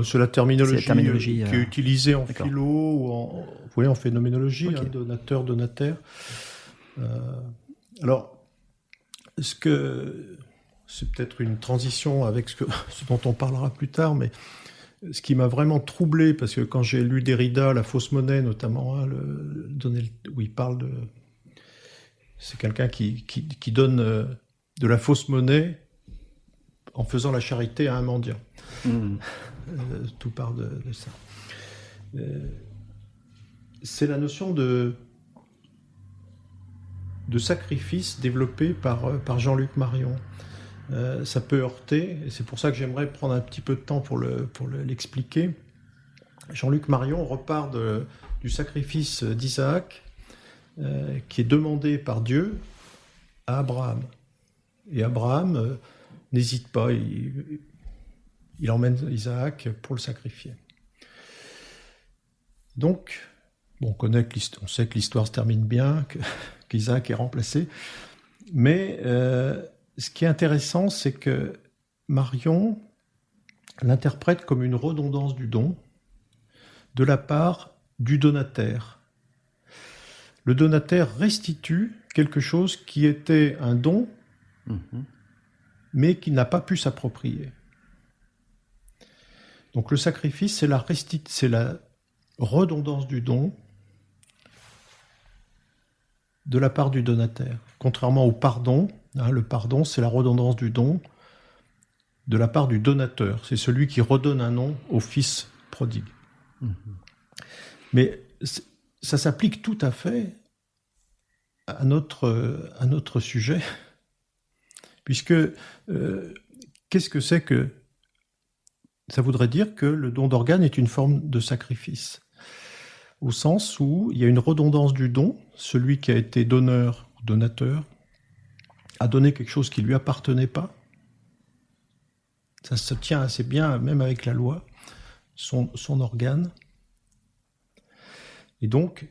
C'est la terminologie qui est utilisée en
D'accord.
philo ou en phénoménologie, okay. Donateur, donataire. Alors, ce c'est peut-être une transition avec ce dont on parlera plus tard, mais ce qui m'a vraiment troublé, parce que quand j'ai lu Derrida, La fausse monnaie notamment, hein, où il parle de... C'est quelqu'un qui donne de la fausse monnaie en faisant la charité à un mendiant. Tout part de ça. C'est la notion de sacrifice développée par Jean-Luc Marion. Ça peut heurter, et c'est pour ça que j'aimerais prendre un petit peu de temps pour l'expliquer. Jean-Luc Marion repart du sacrifice d'Isaac, qui est demandé par Dieu à Abraham. Et Abraham n'hésite pas, il emmène Isaac pour le sacrifier. Donc, on sait que l'histoire se termine bien, qu'Isaac est remplacé, mais ce qui est intéressant, c'est que Marion l'interprète comme une redondance du don de la part du donataire. Le donataire restitue quelque chose qui était un don, mais qui n'a pas pu s'approprier. Donc le sacrifice, c'est la redondance du don de la part du donataire. Contrairement au pardon, le pardon, c'est la redondance du don de la part du donateur. C'est celui qui redonne un nom au fils prodigue. Mais ça s'applique tout à fait à notre sujet, puisque qu'est-ce que c'est que... Ça voudrait dire que le don d'organes est une forme de sacrifice, au sens où il y a une redondance du don. Celui qui a été donneur ou donateur a donné quelque chose qui ne lui appartenait pas. Ça se tient assez bien, même avec la loi, son organe. Et donc,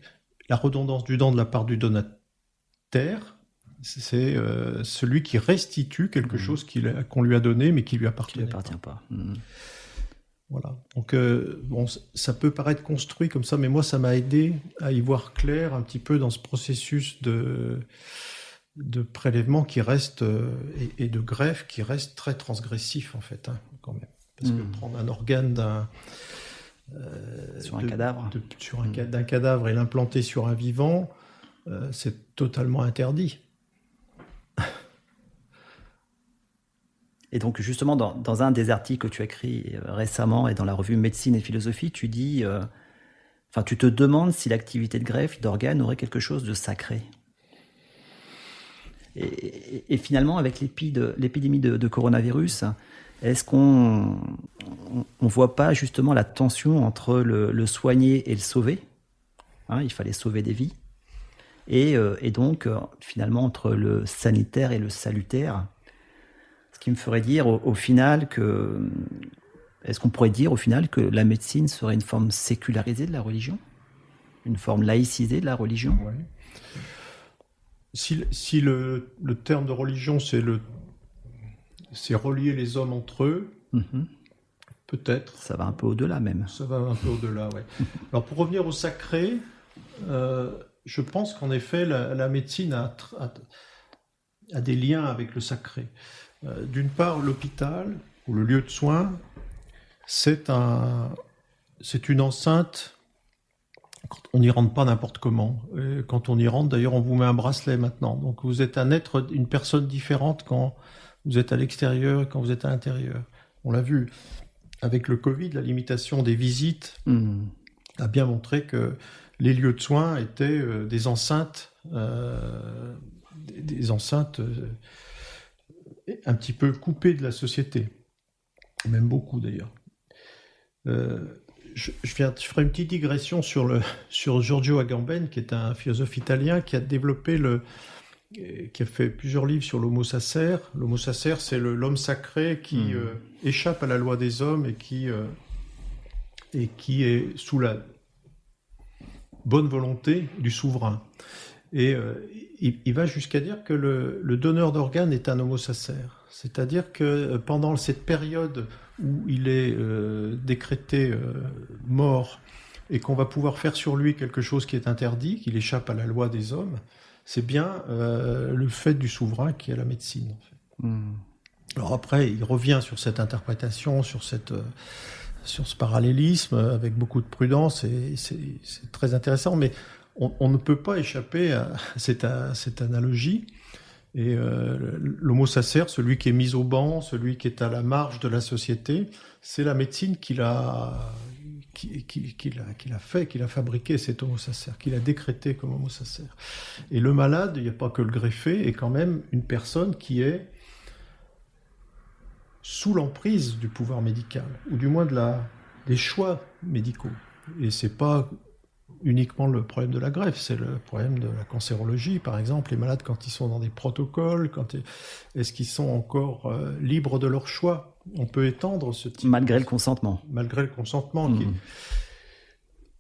la redondance du don de la part du donataire, c'est celui qui restitue quelque chose qu'on lui a donné, mais qui ne lui appartient
pas.
Voilà. Donc, ça peut paraître construit comme ça, mais moi, ça m'a aidé à y voir clair un petit peu dans ce processus de prélèvement qui reste, et de greffe qui reste très transgressif, en fait, quand même. Parce que prendre un organe d'un cadavre et l'implanter sur un vivant, c'est totalement interdit.
Et donc justement, dans un des articles que tu as écrit récemment et dans la revue Médecine et Philosophie, tu dis, tu te demandes si l'activité de greffe d'organes aurait quelque chose de sacré. Et finalement, avec l'épidémie de coronavirus, est-ce qu'on ne voit pas justement la tension entre le soigner et le sauver ? Il fallait sauver des vies. Et donc, finalement, entre le sanitaire et le salutaire, ce qui me ferait dire au final que... Est-ce qu'on pourrait dire au final que la médecine serait une forme sécularisée de la religion ? Une forme laïcisée de la religion ?
Ouais. Si le terme de religion, c'est relier les hommes entre eux, peut-être.
Ça va un peu au-delà même.
Ça va un peu au-delà, oui. Alors pour revenir au sacré, je pense qu'en effet, la médecine a des liens avec le sacré. D'une part, l'hôpital, ou le lieu de soins, c'est une enceinte. On n'y rentre pas n'importe comment. Et quand on y rentre, d'ailleurs, on vous met un bracelet maintenant. Donc vous êtes une personne différente quand vous êtes à l'extérieur et quand vous êtes à l'intérieur. On l'a vu avec le Covid, la limitation des visites a bien montré que les lieux de soins étaient des enceintes un petit peu coupées de la société. Même beaucoup d'ailleurs. Je ferai une petite digression sur Giorgio Agamben, qui est un philosophe italien qui a fait plusieurs livres sur l'homo sacer. L'homo sacer, c'est l'homme sacré qui échappe à la loi des hommes et qui est sous la bonne volonté du souverain. Et il va jusqu'à dire que le donneur d'organes est un homo sacer. C'est-à-dire que pendant cette période où il est décrété mort et qu'on va pouvoir faire sur lui quelque chose qui est interdit, qu'il échappe à la loi des hommes, c'est bien le fait du souverain qui est la médecine. En fait. Alors après, il revient sur cette interprétation, sur ce parallélisme avec beaucoup de prudence, et c'est très intéressant, mais on ne peut pas échapper à cette analogie. Et l'homo sacer, celui qui est mis au banc, celui qui est à la marge de la société, c'est la médecine qu'il a fabriqué, cet homo sacer, qu'il a décrété comme homo sacer. Et le malade, il n'y a pas que le greffé, est quand même une personne qui est sous l'emprise du pouvoir médical, ou du moins des choix médicaux. Et c'est pas uniquement le problème de la greffe, c'est le problème de la cancérologie, par exemple. Les malades, quand ils sont dans des protocoles, est-ce qu'ils sont encore libres de leur choix? On peut étendre ce type...
Malgré le consentement.
Malgré le consentement,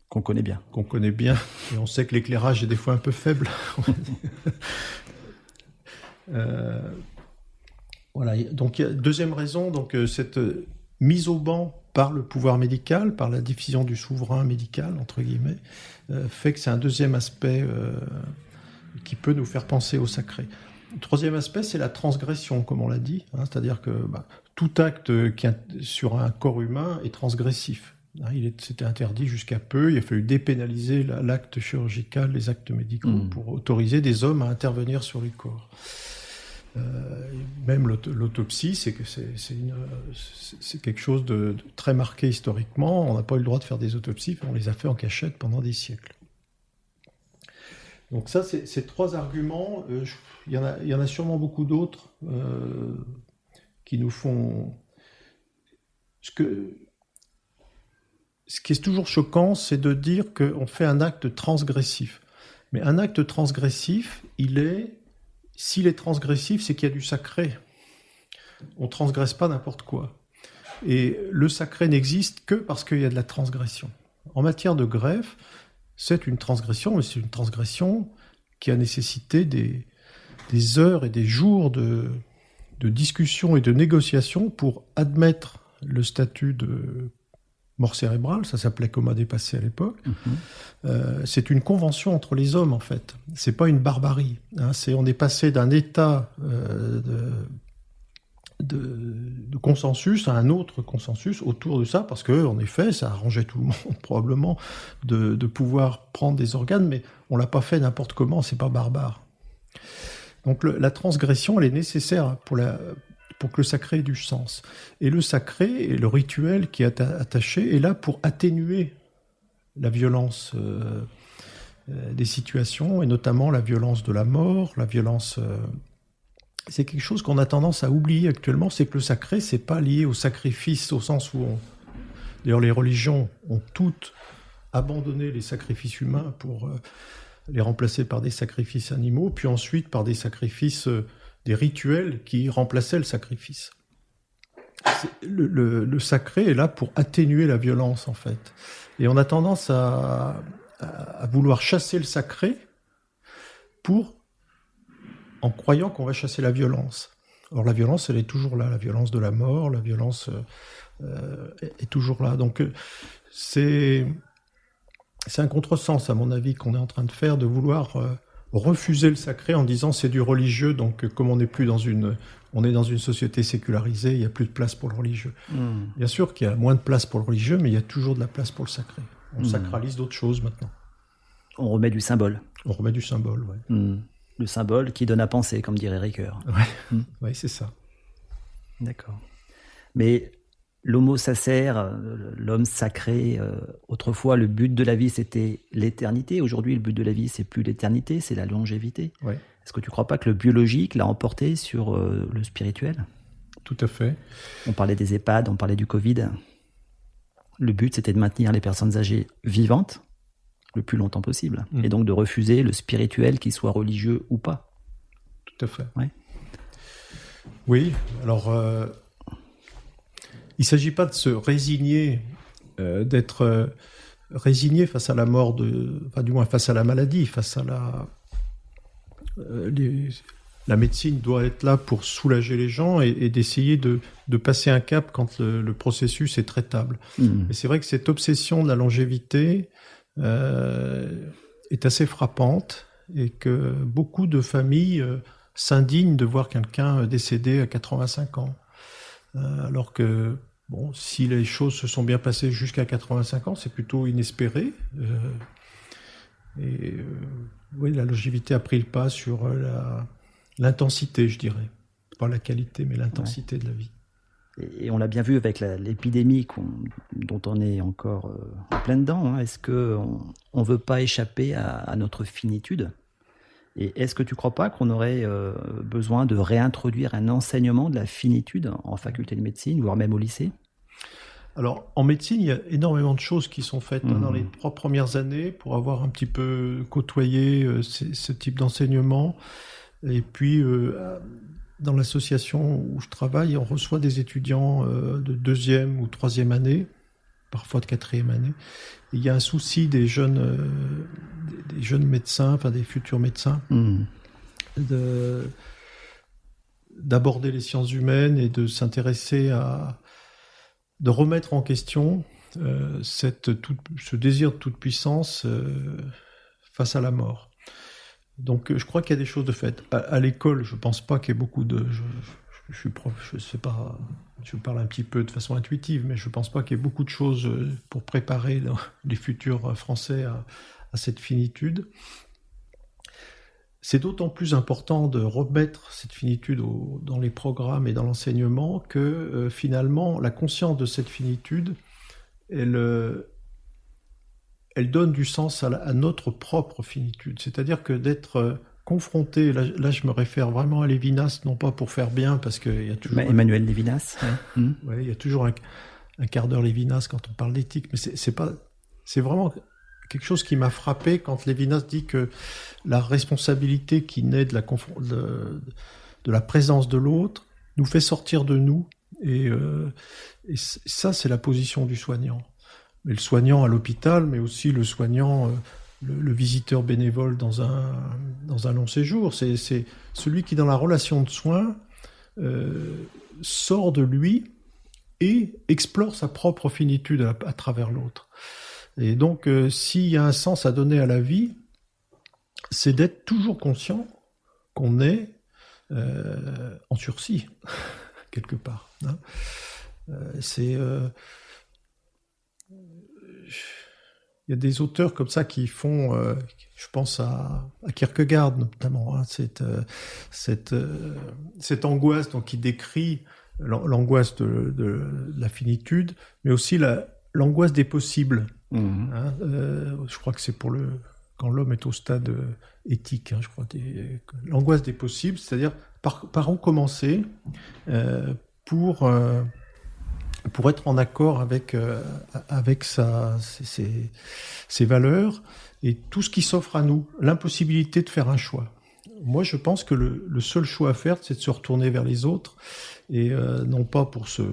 qu'on connaît bien.
Qu'on connaît bien, et on sait que l'éclairage est des fois un peu faible. Voilà, donc deuxième raison, donc cette mise au banc par le pouvoir médical, par la diffusion du souverain médical, entre guillemets, fait que c'est un deuxième aspect qui peut nous faire penser au sacré. Le troisième aspect, c'est la transgression, comme on l'a dit, c'est-à-dire que tout acte sur un corps humain est transgressif. C'était interdit jusqu'à peu, il a fallu dépénaliser l'acte chirurgical, les actes médicaux, pour autoriser des hommes à intervenir sur les corps. Même l'autopsie, c'est quelque chose de très marqué historiquement. On n'a pas eu le droit de faire des autopsies, on les a fait en cachette pendant des siècles. Donc ça, ces trois arguments, il y en a sûrement beaucoup d'autres qui nous font... Ce qui est toujours choquant, c'est de dire qu'on fait un acte transgressif. Mais un acte transgressif, s'il est transgressif, c'est qu'il y a du sacré. On ne transgresse pas n'importe quoi. Et le sacré n'existe que parce qu'il y a de la transgression. En matière de greffe, c'est une transgression, mais c'est une transgression qui a nécessité des heures et des jours de discussion et de négociation pour admettre le statut de mort cérébrale, ça s'appelait coma dépassé à l'époque. C'est une convention entre les hommes, en fait. C'est pas une barbarie. On est passé d'un état de consensus à un autre consensus autour de ça, parce que, en effet, ça arrangeait tout le monde, probablement, de pouvoir prendre des organes, mais on l'a pas fait n'importe comment, c'est pas barbare. Donc la transgression, elle est nécessaire pour que le sacré ait du sens. Et le sacré et le rituel qui est attaché est là pour atténuer la violence des situations, et notamment la violence de la mort, la violence... C'est quelque chose qu'on a tendance à oublier actuellement, c'est que le sacré, c'est pas lié au sacrifice, au sens où d'ailleurs les religions ont toutes abandonné les sacrifices humains pour les remplacer par des sacrifices animaux, puis ensuite par des sacrifices... des rituels qui remplaçaient le sacrifice. Le sacré est là pour atténuer la violence, en fait. Et on a tendance à vouloir chasser le sacré en croyant qu'on va chasser la violence. Or, la violence, elle est toujours là. La violence de la mort, la violence est toujours là. Donc, c'est un contresens, à mon avis, qu'on est en train de faire, de vouloir... refuser le sacré en disant c'est du religieux, donc comme on est dans une société sécularisée, il n'y a plus de place pour le religieux. Bien sûr qu'il y a moins de place pour le religieux, mais il y a toujours de la place pour le sacré. On sacralise d'autres choses maintenant.
On remet du symbole.
On remet du symbole, oui.
Le symbole qui donne à penser, comme dirait Ricoeur.
Ouais, c'est ça.
D'accord. Mais l'homo sacer, l'homme sacré, autrefois, le but de la vie, c'était l'éternité. Aujourd'hui, le but de la vie, c'est plus l'éternité, c'est la longévité. Ouais. Est-ce que tu ne crois pas que le biologique l'a emporté sur le spirituel ?
Tout à fait.
On parlait des EHPAD, on parlait du Covid. Le but, c'était de maintenir les personnes âgées vivantes le plus longtemps possible. Et donc de refuser le spirituel, qu'il soit religieux ou pas.
Tout à fait.
Ouais.
Oui, alors... il ne s'agit pas de se résigner, d'être résigné face à la mort, du moins face à la maladie, face à la médecine doit être là pour soulager les gens et d'essayer de passer un cap quand le processus est traitable. Et c'est vrai que cette obsession de la longévité est assez frappante et que beaucoup de familles s'indignent de voir quelqu'un décédé à 85 ans. Alors que, bon, si les choses se sont bien passées jusqu'à 85 ans, c'est plutôt inespéré. Oui, la longévité a pris le pas sur l'intensité, je dirais. Pas la qualité, mais l'intensité de la vie.
Et on l'a bien vu avec l'épidémie dont on est encore en plein dedans. Hein. Est-ce qu'on ne veut pas échapper à notre finitude ? Et est-ce que tu ne crois pas qu'on aurait besoin de réintroduire un enseignement de la finitude en faculté de médecine, voire même au lycée ?
Alors, en médecine, il y a énormément de choses qui sont faites dans les 3 premières années pour avoir un petit peu côtoyé ce type d'enseignement. Et puis, dans l'association où je travaille, on reçoit des étudiants de 2e ou 3e année, parfois de 4e année. Et il y a un souci des jeunes médecins, enfin des futurs médecins, d'aborder les sciences humaines et de s'intéresser de remettre en question ce désir de toute puissance face à la mort. Donc je crois qu'il y a des choses de faites. À l'école, je ne pense pas qu'il y ait beaucoup de... Je suis prof, je sais pas, je parle un petit peu de façon intuitive, mais je ne pense pas qu'il y ait beaucoup de choses pour préparer les futurs Français à cette finitude. C'est d'autant plus important de remettre cette finitude dans les programmes et dans l'enseignement que finalement la conscience de cette finitude, elle donne du sens à notre propre finitude. C'est-à-dire que d'être confronté, là je me réfère vraiment à Lévinas, non pas pour faire bien, parce qu'il y a toujours...
Emmanuel Lévinas.
Ouais, il y a toujours un quart d'heure Lévinas quand on parle d'éthique, mais c'est vraiment quelque chose qui m'a frappé quand Lévinas dit que la responsabilité qui naît de la présence de l'autre nous fait sortir de nous, et ça c'est la position du soignant. Mais le soignant à l'hôpital, mais aussi le soignant, le visiteur bénévole dans un long séjour, c'est celui qui dans la relation de soins sort de lui et explore sa propre finitude à travers l'autre. Et donc, s'il y a un sens à donner à la vie, c'est d'être toujours conscient qu'on est en sursis, quelque part. Hein. Il y a des auteurs comme ça qui font, je pense à Kierkegaard notamment, hein, cette angoisse donc, qui décrit l'angoisse de la finitude, mais aussi l'angoisse des possibles. Hein, je crois que c'est quand l'homme est au stade éthique, hein, je crois, l'angoisse des possibles, c'est-à-dire par où commencer pour être en accord avec ses valeurs et tout ce qui s'offre à nous, l'impossibilité de faire un choix. Moi, je pense que le seul choix à faire, c'est de se retourner vers les autres, et non pas pour se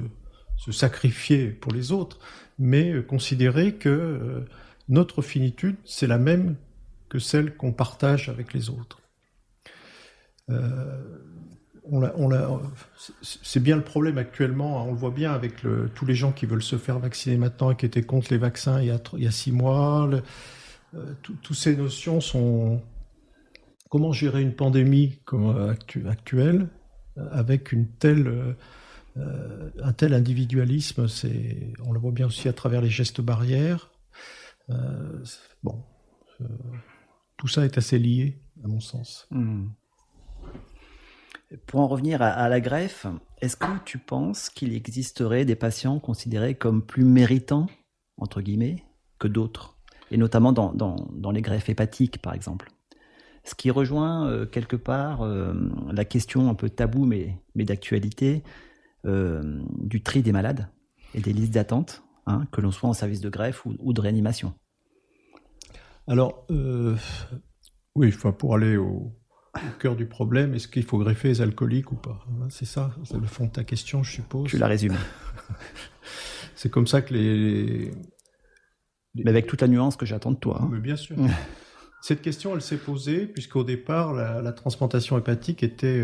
sacrifier pour les autres, mais considérer que notre finitude, c'est la même que celle qu'on partage avec les autres. C'est bien le problème actuellement, on le voit bien avec tous les gens qui veulent se faire vacciner maintenant et qui étaient contre les vaccins il y a 6 mois. Toutes ces notions sont... Comment gérer une pandémie actuelle avec un tel individualisme, on le voit bien aussi à travers les gestes barrières. Tout ça est assez lié, à mon sens.
Pour en revenir à la greffe, est-ce que tu penses qu'il existerait des patients considérés comme plus méritants, entre guillemets, que d'autres, et notamment dans les greffes hépatiques, par exemple ? Ce qui rejoint quelque part la question un peu taboue, mais d'actualité, du tri des malades et des listes d'attente, hein, que l'on soit en service de greffe ou de réanimation.
Alors, oui, pour aller au cœur du problème, est-ce qu'il faut greffer les alcooliques ou pas ? C'est ça, c'est le fond de ta question, je suppose.
Tu la résumes.
C'est comme ça que
Mais avec toute la nuance que j'attends de toi. Hein.
Mais bien sûr. Cette question, elle s'est posée, puisqu'au départ, la transplantation hépatique était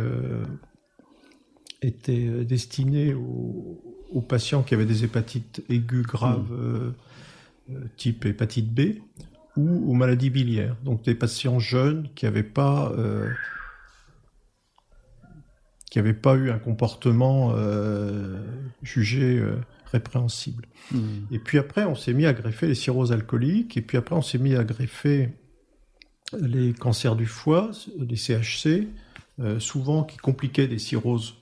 destinée aux patients qui avaient des hépatites aiguës graves, type hépatite B, ou aux maladies biliaires. Donc des patients jeunes qui n'avaient pas qui n'avaient pas eu un comportement jugé répréhensible. Et puis après, on s'est mis à greffer les cirrhoses alcooliques, et puis après, on s'est mis à greffer les cancers du foie, les CHC, souvent qui compliquaient des cirrhoses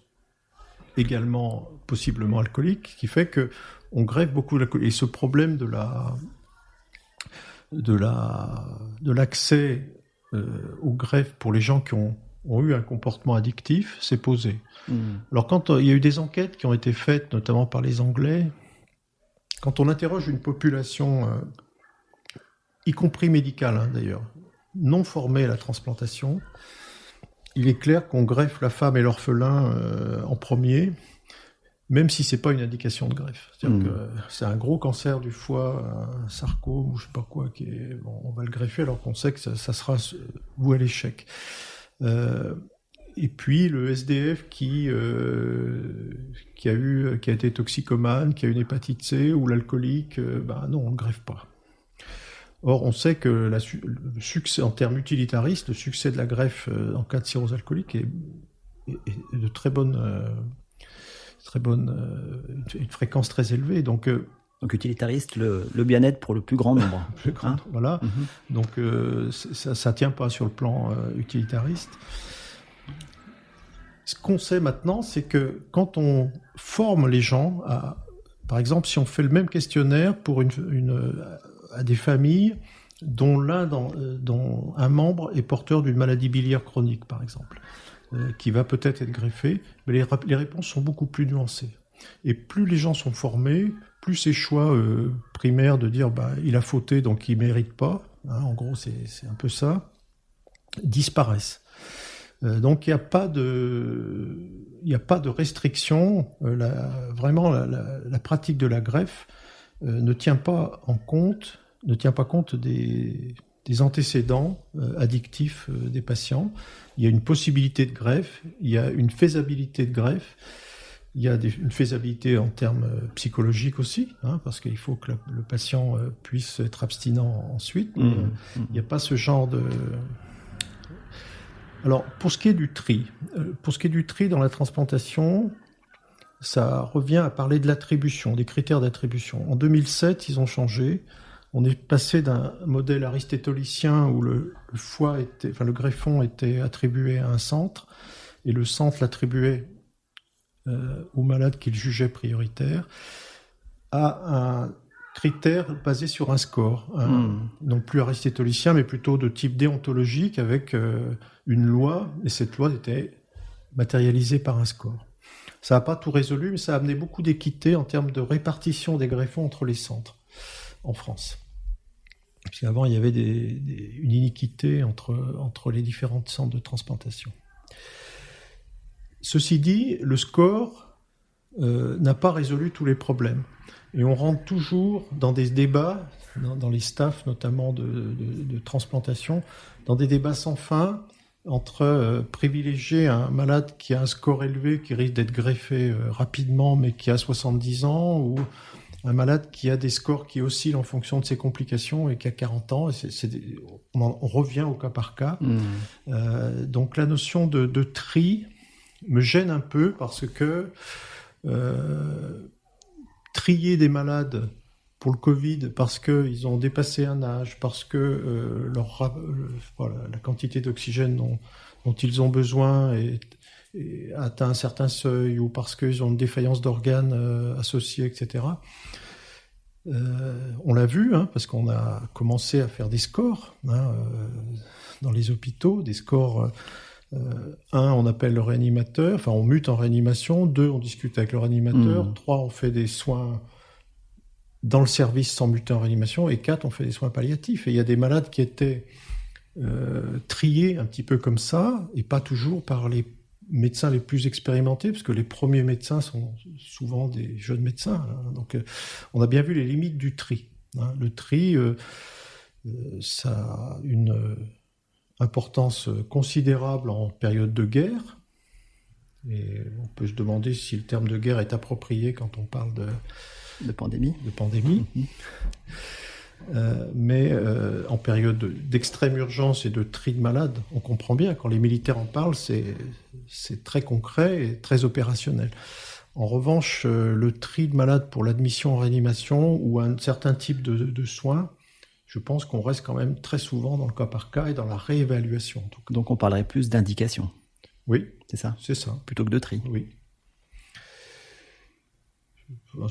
également possiblement alcooliques, qui fait qu'on greffe beaucoup d'alcool. Et ce problème de l'accès aux greffes pour les gens qui ont eu un comportement addictif s'est posé. Alors quand il y a eu des enquêtes qui ont été faites, notamment par les Anglais, quand on interroge une population, y compris médicale d'ailleurs, non formée à la transplantation, il est clair qu'on greffe la femme et l'orphelin en premier, même si c'est pas une indication de greffe. C'est-à-dire que c'est un gros cancer du foie, un sarcome ou je sais pas quoi, on va le greffer alors qu'on sait que ça sera voué à l'échec. Et puis le SDF qui a été toxicomane, qui a une hépatite C, ou l'alcoolique, non, on ne greffe pas. Or, on sait que le succès, en termes utilitaristes, le succès de la greffe en cas de cirrhose alcoolique est de très bonne, une fréquence très élevée. Donc
utilitariste, le bien-être pour le plus grand nombre.
Voilà. Donc ça tient pas sur le plan utilitariste. Ce qu'on sait maintenant, c'est que quand on forme les gens par exemple, si on fait le même questionnaire pour à des familles dont un membre est porteur d'une maladie biliaire chronique, par exemple, qui va peut-être être greffé, mais les réponses sont beaucoup plus nuancées. Et plus les gens sont formés, plus ces choix primaires de dire il a fauté donc il mérite pas, en gros c'est un peu ça, disparaissent. Donc il n'y a pas de restriction. Vraiment la pratique de la greffe ne tient pas compte des antécédents addictifs des patients. Il y a une possibilité de greffe, il y a une faisabilité de greffe. Il y a une faisabilité en termes psychologiques aussi, parce qu'il faut que le patient puisse être abstinent ensuite. Il n'y a pas ce genre de... Alors, pour ce qui est du tri dans la transplantation, ça revient à parler de l'attribution, des critères d'attribution. En 2007, ils ont changé. On est passé d'un modèle aristotélicien où le greffon était attribué à un centre, et le centre l'attribuait aux malades qu'il jugeait prioritaires, à un critère basé sur un score, non plus aristotélicien, mais plutôt de type déontologique, avec une loi, et cette loi était matérialisée par un score. Ça n'a pas tout résolu, mais ça a amené beaucoup d'équité en termes de répartition des greffons entre les centres en France. Parce qu'avant, il y avait une iniquité entre les différents centres de transplantation. Ceci dit, le score n'a pas résolu tous les problèmes. Et on rentre toujours dans des débats, dans les staffs notamment de transplantation, dans des débats sans fin entre privilégier un malade qui a un score élevé, qui risque d'être greffé rapidement, mais qui a 70 ans, ou un malade qui a des scores qui oscillent en fonction de ses complications et qui a 40 ans. On revient au cas par cas. Donc la notion de tri me gêne un peu, parce que trier des malades pour le Covid parce qu'ils ont dépassé un âge, parce que la quantité d'oxygène dont ils ont besoin est atteint un certain seuil, ou parce qu'ils ont une défaillance d'organes associée, etc. On l'a vu, parce qu'on a commencé à faire des scores dans les hôpitaux, des scores... 1, on appelle le réanimateur, on mute en réanimation. 2, on discute avec le réanimateur. 3, on fait des soins dans le service sans muter en réanimation. Et 4, on fait des soins palliatifs. Et il y a des malades qui étaient triés un petit peu comme ça, et pas toujours par les médecins les plus expérimentés, parce que les premiers médecins sont souvent des jeunes médecins. Donc on a bien vu les limites du tri. Le tri, ça a une... importance considérable en période de guerre, et on peut se demander si le terme de guerre est approprié quand on parle de
pandémie.
Mais en période d'extrême urgence et de tri de malades, on comprend bien, quand les militaires en parlent, c'est très concret et très opérationnel. En revanche, le tri de malades pour l'admission en réanimation ou un certain type de soins, je pense qu'on reste quand même très souvent dans le cas par cas et dans la réévaluation. En tout cas.
Donc on parlerait plus d'indication.
Oui,
c'est ça.
C'est ça.
Plutôt que de tri.
Oui.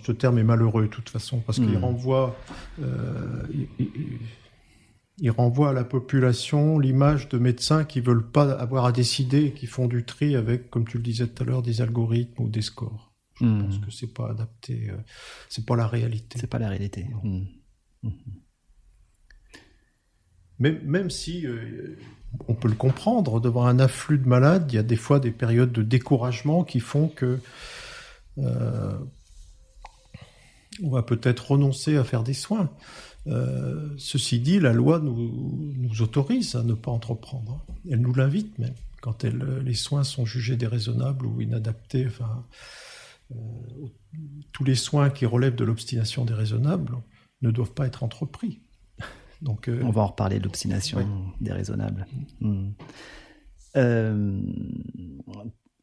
Ce terme est malheureux de toute façon parce qu'il renvoie, il renvoie à la population l'image de médecins qui veulent pas avoir à décider et qui font du tri avec, comme tu le disais tout à l'heure, des algorithmes ou des scores. Je pense que c'est pas adapté, c'est pas la réalité.
C'est pas la réalité.
Même si on peut le comprendre, devant un afflux de malades, il y a des fois des périodes de découragement qui font que on va peut-être renoncer à faire des soins. Ceci dit, la loi nous autorise à ne pas entreprendre. Elle nous l'invite même, quand les soins sont jugés déraisonnables ou inadaptés. Enfin, tous les soins qui relèvent de l'obstination déraisonnable ne doivent pas être entrepris. Donc,
on va en reparler de l'obstination déraisonnable.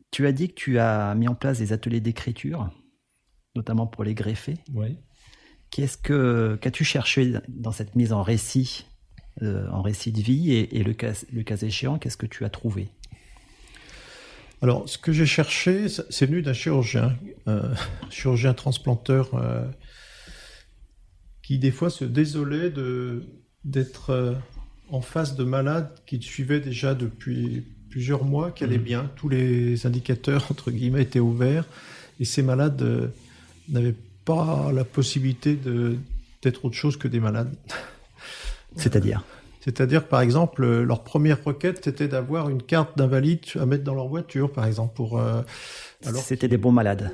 Tu as dit que tu as mis en place des ateliers d'écriture, notamment pour les greffés.
Oui.
Qu'as-tu cherché dans cette mise en récit de vie et le cas échéant, qu'est-ce que tu as trouvé?
Alors, ce que j'ai cherché, c'est venu d'un chirurgien transplanteur qui des fois se désolait d'être en face de malades qu'il suivait déjà depuis plusieurs mois, qui allaient bien. Tous les indicateurs, entre guillemets, étaient ouverts. Et ces malades n'avaient pas la possibilité d'être autre chose que des malades.
C'est-à-dire
C'est-à-dire, par exemple, leur première requête, c'était d'avoir une carte d'invalide à mettre dans leur voiture, par exemple.
C'était des bons malades.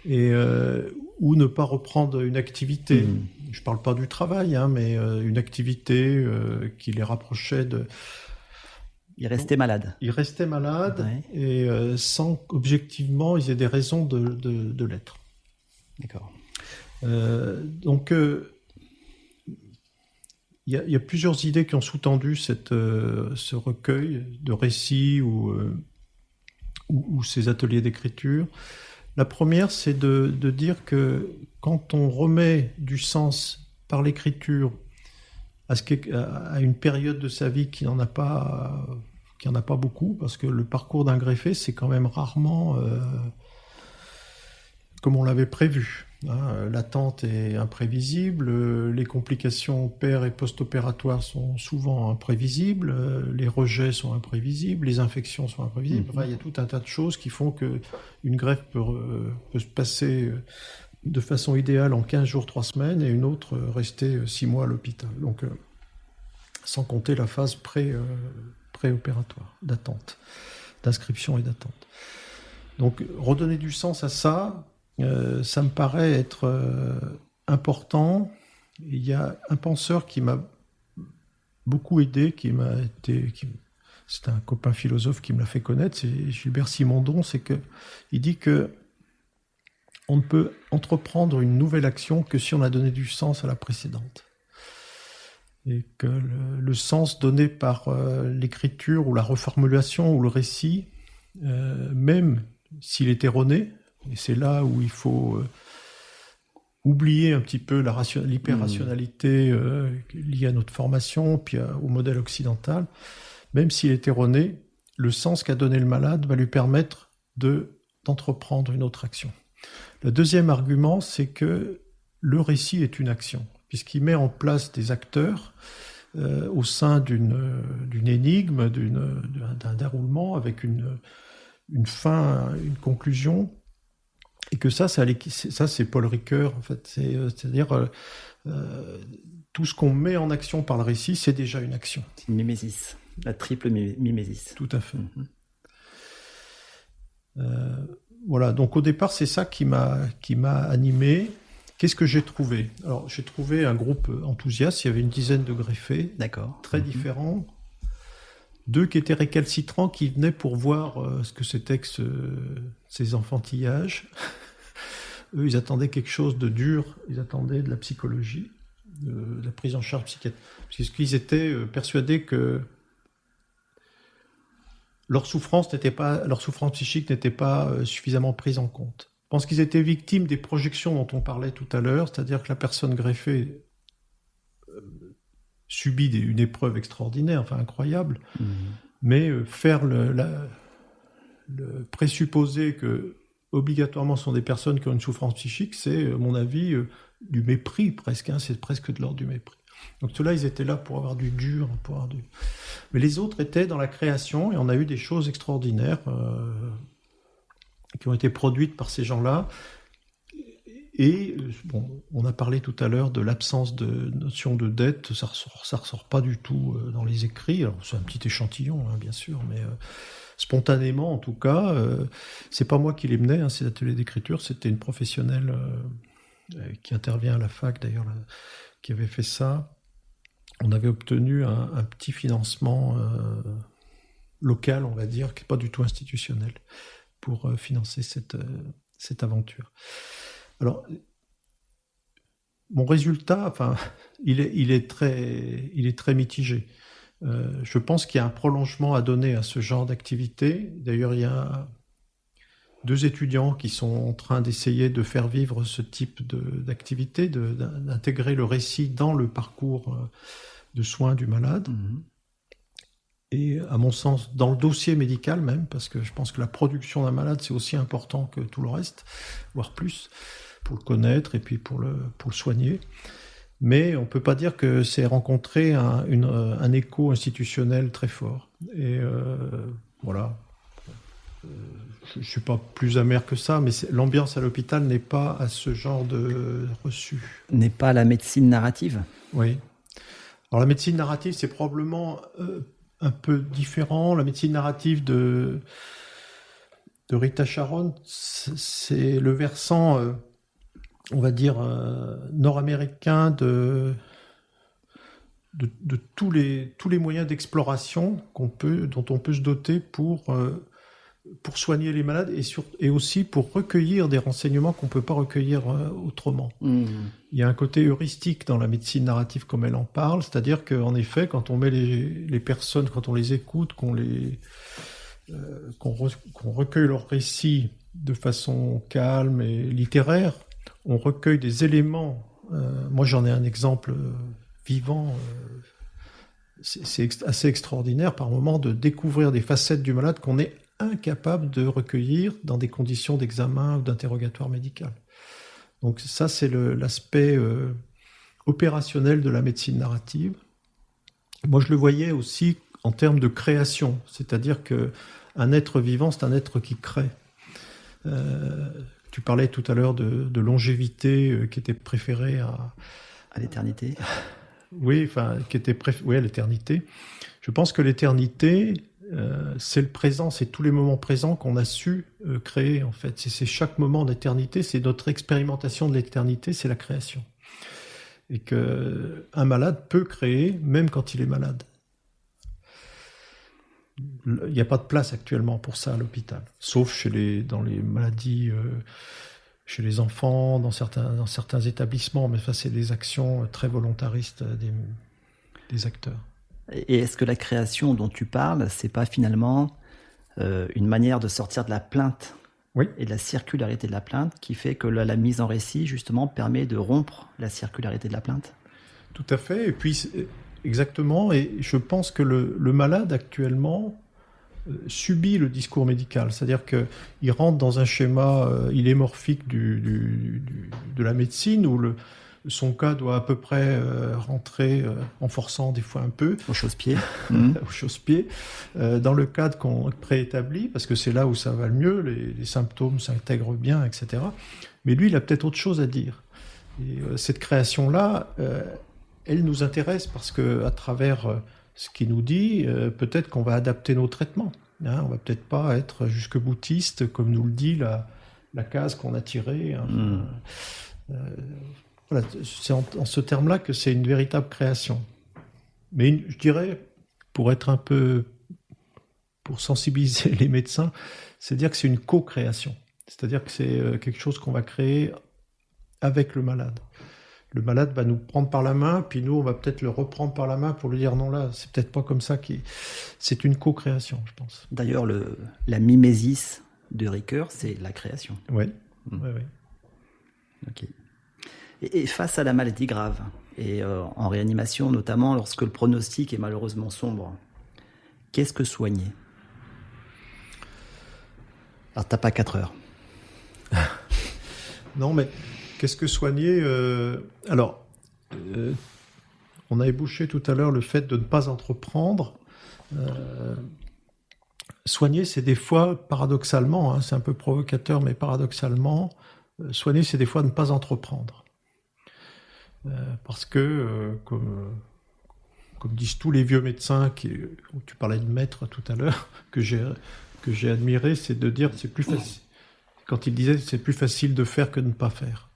Et, ou ne pas reprendre une activité. Je ne parle pas du travail, mais une activité qui les rapprochait de...
Ils restaient malades.
Ils restaient malades, et sans qu'objectivement, ils aient des raisons de l'être.
D'accord.
Donc... Il y a plusieurs idées qui ont sous-tendu ce recueil de récits ou ces ateliers d'écriture. La première, c'est de dire que quand on remet du sens par l'écriture à une période de sa vie qui n'en a pas beaucoup, parce que le parcours d'un greffé, c'est quand même rarement comme on l'avait prévu. L'attente est imprévisible, les complications père et post-opératoires sont souvent imprévisibles, les rejets sont imprévisibles, les infections sont imprévisibles. Enfin, il y a tout un tas de choses qui font qu'une greffe peut se passer de façon idéale en 15 jours, 3 semaines, et une autre rester 6 mois à l'hôpital. Donc, sans compter la phase préopératoire, d'attente, d'inscription et d'attente. Donc, redonner du sens à ça, ça me paraît être important. Il y a un penseur qui m'a beaucoup aidé, c'est un copain philosophe qui me l'a fait connaître, c'est Gilbert Simondon. Il dit que on ne peut entreprendre une nouvelle action que si on a donné du sens à la précédente. Et que le sens donné par l'écriture ou la reformulation ou le récit, même s'il est erroné, et c'est là où il faut oublier un petit peu l'hyper-rationalité liée à notre formation, puis au modèle occidental. Même s'il est erroné, le sens qu'a donné le malade va lui permettre d'entreprendre une autre action. Le deuxième argument, c'est que le récit est une action, puisqu'il met en place des acteurs au sein d'une énigme, d'un déroulement, avec une fin, une conclusion. Et que ça c'est Paul Ricoeur, en fait. C'est-à-dire, tout ce qu'on met en action par le récit, c'est déjà une action.
C'est une mimésis, la triple mimésis.
Tout à fait. Voilà, donc au départ, c'est ça qui m'a animé. Qu'est-ce que j'ai trouvé? Alors, j'ai trouvé un groupe enthousiaste, il y avait une dizaine de greffés.
D'accord.
Très différents. 2 qui étaient récalcitrants, qui venaient pour voir ce que c'était que ces enfantillages. Eux, ils attendaient quelque chose de dur, ils attendaient de la psychologie. de la prise en charge psychiatrique. Parce qu'ils étaient persuadés que leur souffrance psychique n'était pas suffisamment prise en compte. Je pense qu'ils étaient victimes des projections dont on parlait tout à l'heure, c'est-à-dire que la personne greffée subit une épreuve extraordinaire, enfin incroyable, mais faire le présupposer que obligatoirement ce sont des personnes qui ont une souffrance psychique, c'est, à mon avis, du mépris presque, c'est presque de l'ordre du mépris. Donc ceux-là, ils étaient là pour avoir du dur, mais les autres étaient dans la création, et on a eu des choses extraordinaires qui ont été produites par ces gens-là. Et on a parlé tout à l'heure de l'absence de notion de dette, ça ressort pas du tout dans les écrits. Alors c'est un petit échantillon, bien sûr, mais spontanément, en tout cas, c'est pas moi qui les menais, ces ateliers d'écriture, c'était une professionnelle qui intervient à la fac, d'ailleurs, qui avait fait ça. On avait obtenu un petit financement local, on va dire, qui n'est pas du tout institutionnel, pour financer cette aventure. Alors, mon résultat, il est très mitigé. Je pense qu'il y a un prolongement à donner à ce genre d'activité. D'ailleurs, il y a 2 étudiants qui sont en train d'essayer de faire vivre ce type d'activité, d'intégrer le récit dans le parcours de soins du malade. Et à mon sens, dans le dossier médical même, parce que je pense que la production d'un malade, c'est aussi important que tout le reste, voire plus, pour le connaître et puis pour le soigner. Mais on ne peut pas dire que c'est rencontré un écho institutionnel très fort. Et voilà. Je ne suis pas plus amer que ça, mais l'ambiance à l'hôpital n'est pas à ce genre de reçu.
N'est pas la médecine narrative ?
Oui. Alors la médecine narrative, c'est probablement un peu différent. La médecine narrative de Rita Charon, c'est le versant, on va dire, nord-américain de tous les moyens d'exploration dont on peut se doter pour soigner les malades et aussi pour recueillir des renseignements qu'on ne peut pas recueillir autrement. Il y a un côté heuristique dans la médecine narrative comme elle en parle, c'est-à-dire qu'en effet, quand on met les personnes, quand on les écoute, qu'on recueille leurs récits de façon calme et littéraire, on recueille des éléments. Moi, j'en ai un exemple vivant. C'est assez extraordinaire par moment de découvrir des facettes du malade qu'on est incapable de recueillir dans des conditions d'examen ou d'interrogatoire médical. Donc ça, c'est l'aspect opérationnel de la médecine narrative. Moi, je le voyais aussi en termes de création, c'est-à-dire qu'un être vivant, c'est un être qui crée. Tu parlais tout à l'heure de longévité qui était préférée
à l'éternité.
Oui, qui était à l'éternité. Je pense que l'éternité, c'est le présent, c'est tous les moments présents qu'on a su créer, en fait. C'est chaque moment d'éternité, c'est notre expérimentation de l'éternité, c'est la création. Et qu'un malade peut créer, même quand il est malade. Il n'y a pas de place actuellement pour ça à l'hôpital, sauf dans les maladies, chez les enfants, dans certains établissements, mais ça, c'est des actions très volontaristes des acteurs.
Et est-ce que la création dont tu parles, c'est pas finalement une manière de sortir de la plainte et de la circularité de la plainte qui fait que la mise en récit, justement, permet de rompre la circularité de la plainte ?
Tout à fait, et puis exactement, et je pense que le malade actuellement subit le discours médical, c'est-à-dire qu'il rentre dans un schéma illémorphique de la médecine où son cas doit à peu près rentrer en forçant des fois un peu.
Au chausse-pied.
Au chausse-pied. Dans le cadre qu'on préétablit, parce que c'est là où ça va le mieux, les symptômes s'intègrent bien, etc. Mais lui, il a peut-être autre chose à dire. Et cette création-là, elle nous intéresse parce qu'à travers ce qu'il nous dit, peut-être qu'on va adapter nos traitements. On va peut-être pas être jusque-boutiste, comme nous le dit la case qu'on a tirée. Voilà, c'est en ce terme-là que c'est une véritable création. Mais je dirais, pour sensibiliser les médecins, c'est dire que c'est une co-création. C'est-à-dire que c'est quelque chose qu'on va créer avec le malade. le malade va nous prendre par la main, puis nous, on va peut-être le reprendre par la main pour lui dire non, là, c'est peut-être pas comme ça. C'est une co-création, je pense.
D'ailleurs, la mimésis de Ricoeur, c'est la création.
Oui, oui.
Ok. Et face à la maladie grave, et en réanimation notamment, lorsque le pronostic est malheureusement sombre, qu'est-ce que soigner? Alors, t'as pas 4 heures.
Non, mais qu'est-ce que soigner on a ébauché tout à l'heure le fait de ne pas entreprendre. Soigner, c'est des fois, paradoxalement, hein, c'est un peu provocateur, mais paradoxalement, soigner, c'est des fois ne pas entreprendre. Parce que, comme disent tous les vieux médecins, tu parlais de maître tout à l'heure, que j'ai admiré, c'est de dire c'est plus facile. Quand il disait c'est plus facile de faire que de ne pas faire.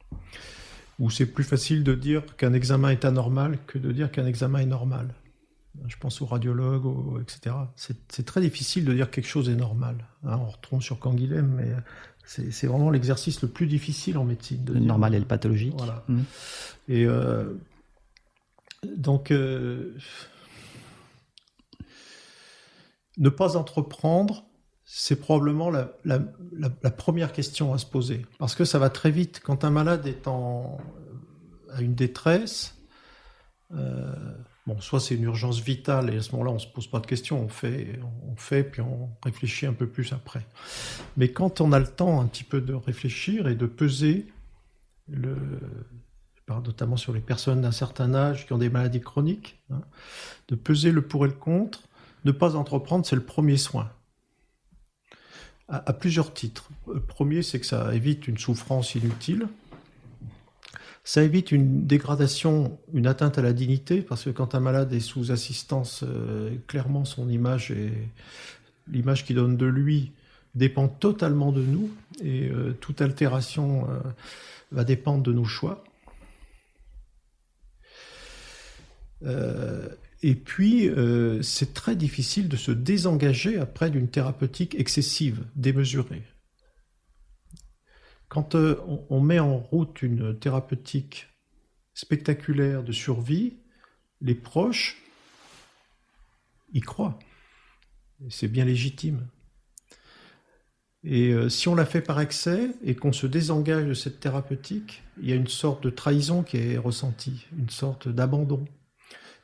Ou c'est plus facile de dire qu'un examen est anormal que de dire qu'un examen est normal. Je pense aux radiologues, etc. C'est très difficile de dire quelque chose est normal. Hein, on retombe sur Canguilhem, mais c'est vraiment l'exercice le plus difficile en médecine.
Le normal et le pathologique.
Voilà. Et donc, ne pas entreprendre, c'est probablement la première question à se poser. Parce que ça va très vite. Quand un malade est à une détresse, soit c'est une urgence vitale, et à ce moment-là, on ne se pose pas de questions. On fait, puis on réfléchit un peu plus après. Mais quand on a le temps un petit peu de réfléchir et de peser, je parle notamment sur les personnes d'un certain âge qui ont des maladies chroniques, hein, de peser le pour et le contre, ne pas entreprendre, c'est le premier soin. À plusieurs titres. Le premier, c'est que ça évite une souffrance inutile. Ça évite une dégradation, une atteinte à la dignité, parce que quand un malade est sous assistance, clairement son image et l'image qu'il donne de lui dépend totalement de nous, et toute altération va dépendre de nos choix. Et puis, c'est très difficile de se désengager après d'une thérapeutique excessive, démesurée. Quand on met en route une thérapeutique spectaculaire de survie, les proches y croient. Et c'est bien légitime. Et si on la fait par excès et qu'on se désengage de cette thérapeutique, il y a une sorte de trahison qui est ressentie, une sorte d'abandon.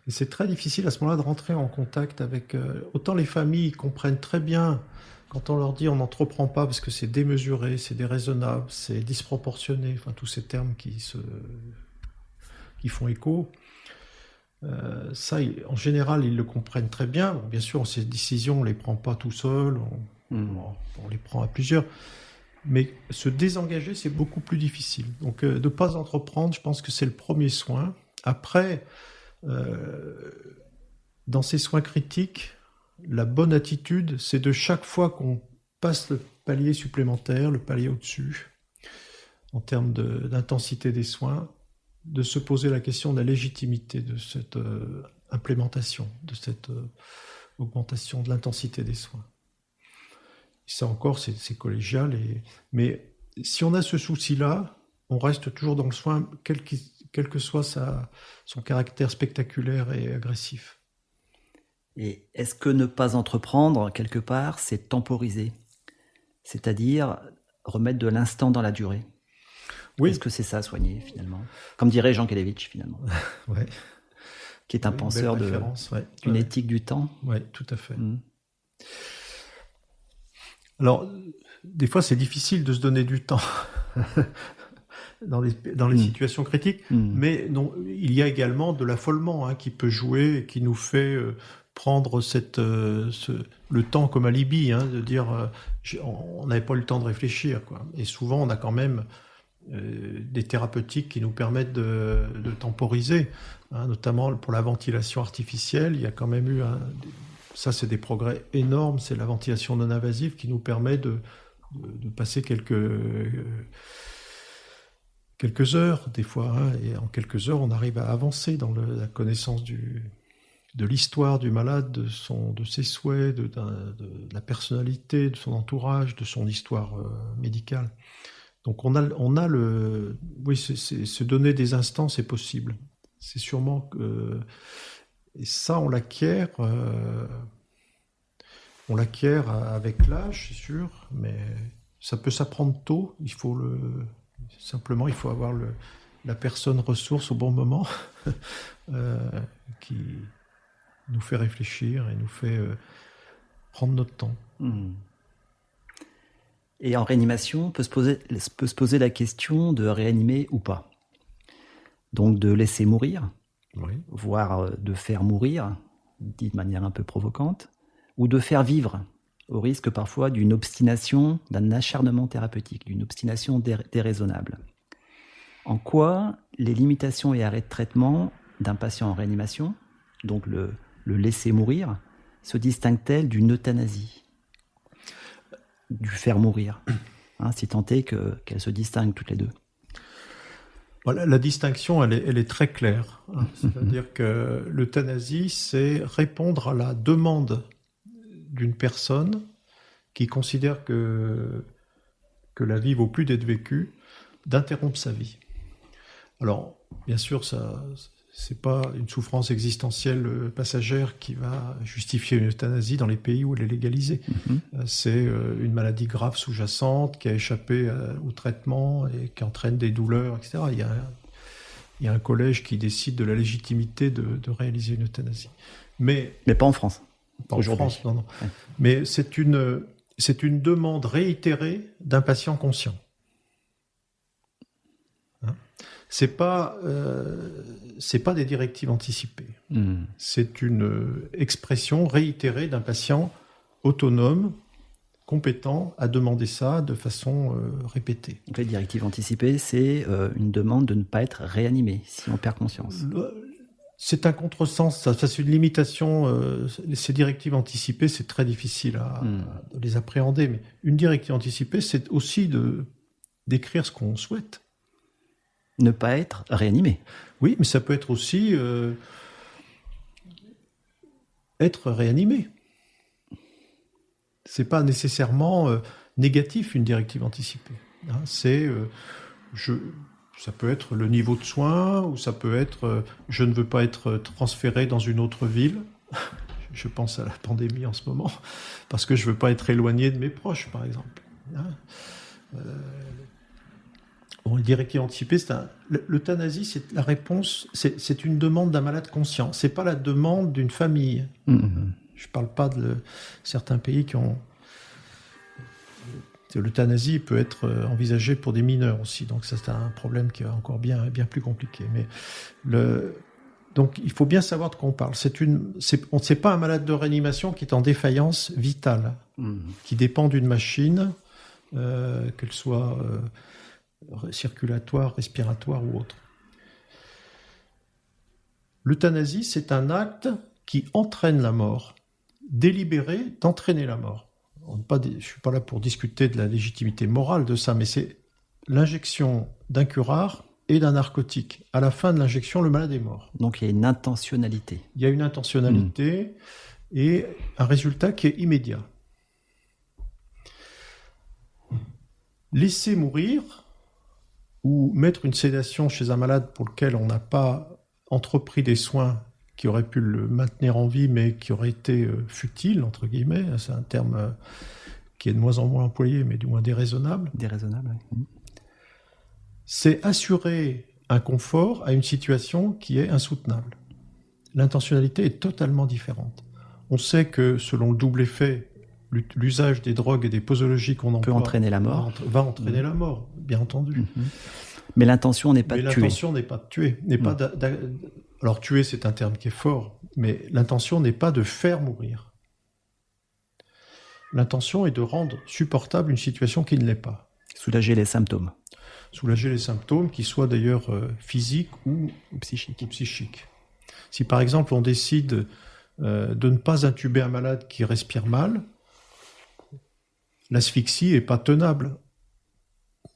Et c'est très difficile à ce moment-là de rentrer en contact avec... autant les familles comprennent très bien quand on leur dit on n'entreprend pas parce que c'est démesuré, c'est déraisonnable, c'est disproportionné, enfin tous ces termes qui font écho. Ça, en général, ils le comprennent très bien. Bon, bien sûr, ces décisions, on ne les prend pas tout seul, on les prend à plusieurs. Mais se désengager, c'est beaucoup plus difficile. Donc, de ne pas entreprendre, je pense que c'est le premier soin. Après... dans ces soins critiques, la bonne attitude, c'est de chaque fois qu'on passe le palier supplémentaire, le palier au-dessus, en termes d'intensité des soins, de se poser la question de la légitimité de cette implémentation, de cette augmentation de l'intensité des soins. Et ça encore, c'est collégial. Mais si on a ce souci-là, on reste toujours dans le soin, quel que soit son caractère spectaculaire et agressif.
Et est-ce que ne pas entreprendre, quelque part, c'est temporiser? C'est-à-dire remettre de l'instant dans la durée? Oui. Est-ce que c'est ça, soigner, finalement? Comme dirait Jean Kelevitch, finalement.
Ouais.
Qui est un penseur d'une éthique du temps.
Oui, tout à fait. Alors, des fois, c'est difficile de se donner du temps. dans les situations critiques, mais non, il y a également de l'affolement qui peut jouer et qui nous fait prendre le temps comme alibi, de dire on n'avait pas eu le temps de réfléchir, quoi. Et souvent on a quand même des thérapeutiques qui nous permettent de temporiser, notamment pour la ventilation artificielle. Il y a quand même eu ça, c'est des progrès énormes, c'est la ventilation non invasive qui nous permet de passer quelques heures, des fois, et en quelques heures, on arrive à avancer dans la connaissance de l'histoire du malade, de ses souhaits, de la personnalité, de son entourage, de son histoire médicale. Donc oui, se donner des instants, c'est possible. C'est sûrement que, et ça, on l'acquiert avec l'âge, c'est sûr, mais ça peut s'apprendre tôt. Simplement, il faut avoir la personne ressource au bon moment qui nous fait réfléchir et nous fait prendre notre temps.
Et en réanimation, peut se poser la question de réanimer ou pas. Donc de laisser mourir,
oui.
Voire de faire mourir, dit de manière un peu provocante, ou de faire vivre, au risque parfois d'une obstination, d'un acharnement thérapeutique, d'une obstination déraisonnable. En quoi les limitations et arrêts de traitement d'un patient en réanimation, donc le laisser mourir, se distinguent-elles d'une euthanasie, du faire mourir, si tant est qu'elles se distinguent toutes les deux?
Voilà, la distinction, elle est très claire. C'est-à-dire que l'euthanasie, c'est répondre à la demande d'une personne qui considère que la vie vaut plus d'être vécue, d'interrompre sa vie. Alors, bien sûr, c'est pas une souffrance existentielle passagère qui va justifier une euthanasie dans les pays où elle est légalisée. C'est une maladie grave sous-jacente qui a échappé au traitement et qui entraîne des douleurs, etc. Il y a un collège qui décide de la légitimité de réaliser une euthanasie. Mais
pas en France.
Pas en France, non. Ouais. Mais c'est une demande réitérée d'un patient conscient. C'est pas des directives anticipées. C'est une expression réitérée d'un patient autonome, compétent à demander ça de façon répétée.
Donc les directives anticipées, c'est une demande de ne pas être réanimé si on perd conscience.
C'est un contresens, ça c'est une limitation. Ces directives anticipées, c'est très difficile à les appréhender. Mais une directive anticipée, c'est aussi d'écrire ce qu'on souhaite.
Ne pas être réanimé.
Oui, mais ça peut être aussi être réanimé. C'est pas nécessairement négatif une directive anticipée. Ça peut être le niveau de soins, ou ça peut être je ne veux pas être transféré dans une autre ville. Je pense à la pandémie en ce moment, parce que je veux pas être éloigné de mes proches, par exemple. Bon, une directive anticipée, l'euthanasie, c'est la réponse, c'est une demande d'un malade conscient. C'est pas la demande d'une famille. Je parle pas de certains pays qui ont. L'euthanasie peut être envisagée pour des mineurs aussi, donc ça c'est un problème qui est encore bien plus compliqué. Mais donc il faut bien savoir de quoi on parle. C'est pas un malade de réanimation qui est en défaillance vitale, qui dépend d'une machine, qu'elle soit circulatoire, respiratoire ou autre. L'euthanasie, c'est un acte qui entraîne la mort, délibéré d'entraîner la mort. Je ne suis pas là pour discuter de la légitimité morale de ça, mais c'est l'injection d'un curare et d'un narcotique. À la fin de l'injection, le malade est mort.
Donc il y a une intentionnalité.
Il y a une intentionnalité et un résultat qui est immédiat. Laisser mourir ou mettre une sédation chez un malade pour lequel on n'a pas entrepris des soins qui auraient pu le maintenir en vie, mais qui auraient été futiles, entre guillemets, c'est un terme qui est de moins en moins employé, mais du moins déraisonnable.
Déraisonnable, oui.
C'est assurer un confort à une situation qui est insoutenable. L'intentionnalité est totalement différente. On sait que, selon le double effet, l'usage des drogues et des posologies qu'on emploie
peut entraîner la mort.
Va entraîner la mort, bien entendu.
Mais l'intention n'est pas de tuer.
L'intention n'est pas de tuer. Alors tuer, c'est un terme qui est fort, mais l'intention n'est pas de faire mourir. L'intention est de rendre supportable une situation qui ne l'est pas.
Soulager les symptômes.
Soulager les symptômes, qu'ils soient d'ailleurs physiques ou psychiques. Si par exemple on décide de ne pas intuber un malade qui respire mal, l'asphyxie n'est pas tenable.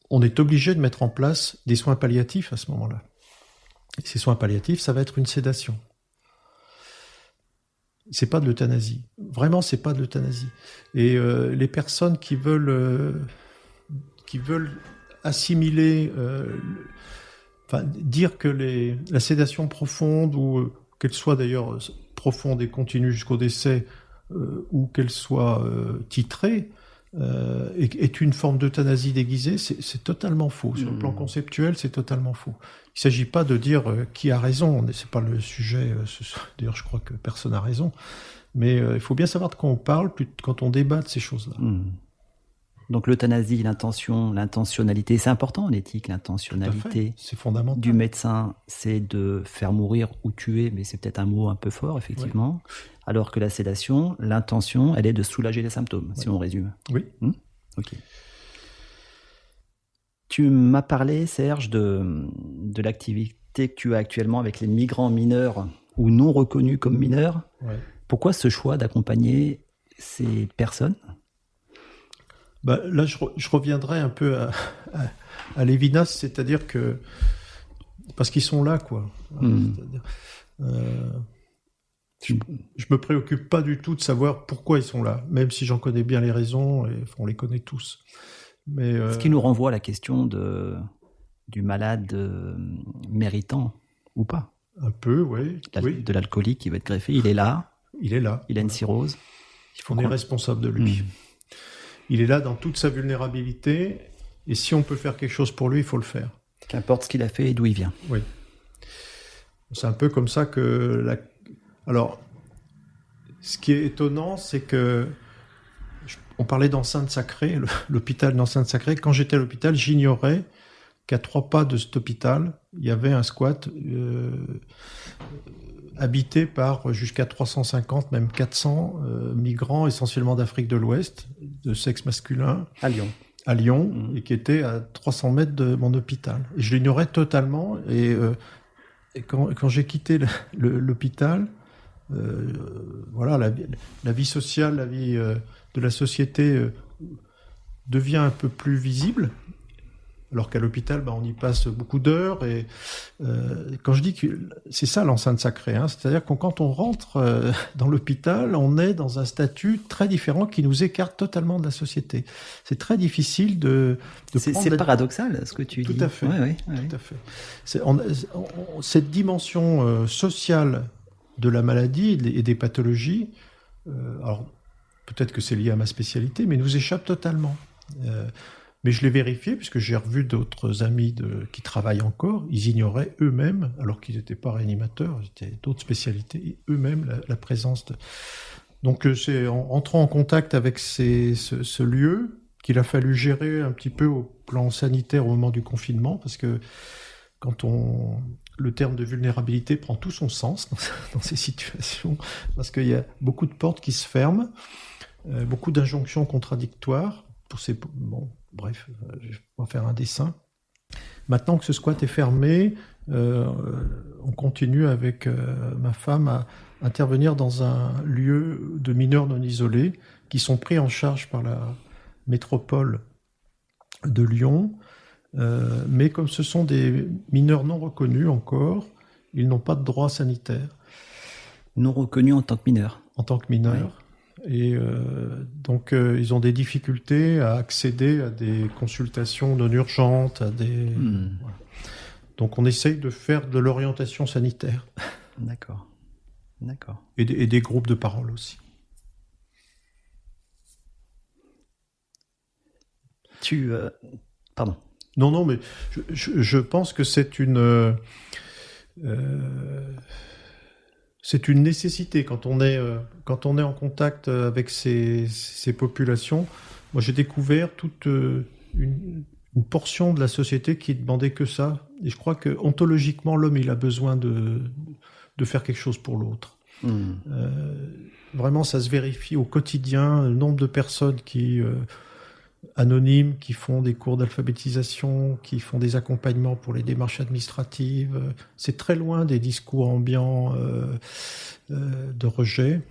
On est obligé de mettre en place des soins palliatifs à ce moment-là. Et ces soins palliatifs, ça va être une sédation. C'est pas de l'euthanasie. Vraiment, c'est pas de l'euthanasie. Et les personnes qui veulent assimiler, dire que la sédation profonde, ou qu'elle soit d'ailleurs profonde et continue jusqu'au décès, ou qu'elle soit titrée, est une forme d'euthanasie déguisée, c'est totalement faux. Sur le plan conceptuel, c'est totalement faux. Il ne s'agit pas de dire qui a raison, c'est pas le sujet. D'ailleurs, je crois que personne n'a raison. Mais il faut bien savoir de quoi on parle quand on débat de ces choses-là.
Donc l'euthanasie, l'intentionnalité, c'est important en éthique, l'intentionnalité.
C'est fondamental.
Du médecin, c'est de faire mourir ou tuer, mais c'est peut-être un mot un peu fort, effectivement. Oui. Alors que la sédation, l'intention, elle est de soulager les symptômes, si on résume.
Oui.
Ok. Tu m'as parlé, Serge, de l'activité que tu as actuellement avec les migrants mineurs ou non reconnus comme mineurs.
Ouais.
Pourquoi ce choix d'accompagner ces personnes ?
Là, je reviendrai un peu à Lévinas, c'est-à-dire que parce qu'ils sont là, quoi. Je me préoccupe pas du tout de savoir pourquoi ils sont là, même si j'en connais bien les raisons, et on les connaît tous. Mais
ce qui nous renvoie à la question du malade méritant ou pas.
Un peu, oui.
De l'alcoolique qui va être greffé, il est là.
Il est là.
Il a une cirrhose.
On est responsable de lui. Il est là dans toute sa vulnérabilité, et si on peut faire quelque chose pour lui, il faut le faire.
Qu'importe ce qu'il a fait et d'où il vient.
Oui. C'est un peu comme ça que... Alors, ce qui est étonnant, c'est que... On parlait d'enceinte sacrée, l'hôpital d'enceinte sacrée. Quand j'étais à l'hôpital, j'ignorais qu'à 3 pas de cet hôpital, il y avait un squat habité par jusqu'à 350, même 400 migrants, essentiellement d'Afrique de l'Ouest, de sexe masculin. À Lyon, et qui était à 300 mètres de mon hôpital. Et je l'ignorais totalement. Et quand j'ai quitté l'hôpital, voilà, la vie sociale, la vie de la société devient un peu plus visible. Alors qu'à l'hôpital, on y passe beaucoup d'heures. Et quand je dis que c'est ça l'enceinte sacrée, c'est-à-dire que quand on rentre dans l'hôpital, on est dans un statut très différent qui nous écarte totalement de la société. C'est très difficile de
c'est paradoxal ce que tu dis.
Tout à fait. Tout à fait. Cette dimension sociale de la maladie et des pathologies, alors peut-être que c'est lié à ma spécialité, mais nous échappe totalement. Mais je l'ai vérifié, puisque j'ai revu d'autres amis qui travaillent encore. Ils ignoraient eux-mêmes, alors qu'ils n'étaient pas réanimateurs, c'était d'autres spécialités, eux-mêmes la présence de... Donc c'est en entrant en contact avec ce lieu qu'il a fallu gérer un petit peu au plan sanitaire au moment du confinement, parce que quand le terme de vulnérabilité prend tout son sens dans ces situations, parce qu'il y a beaucoup de portes qui se ferment, beaucoup d'injonctions contradictoires pour ces... Bref, je vais pas faire un dessin. Maintenant que ce squat est fermé, on continue avec ma femme à intervenir dans un lieu de mineurs non isolés qui sont pris en charge par la métropole de Lyon. Mais comme ce sont des mineurs non reconnus encore, ils n'ont pas de droit sanitaire.
Non reconnus en tant que mineurs.
En tant que mineurs. Oui. Et donc, ils ont des difficultés à accéder à des consultations non urgentes, voilà. Donc, on essaye de faire de l'orientation sanitaire.
D'accord.
Et des groupes de parole aussi.
Pardon.
Non, mais je pense que c'est une nécessité quand on est en contact avec ces populations. Moi, j'ai découvert toute une portion de la société qui demandait que ça. Et je crois que ontologiquement, l'homme, il a besoin de faire quelque chose pour l'autre. Vraiment, ça se vérifie au quotidien. Le nombre de personnes anonymes qui font des cours d'alphabétisation, qui font des accompagnements pour les démarches administratives. C'est très loin des discours ambiants de rejet.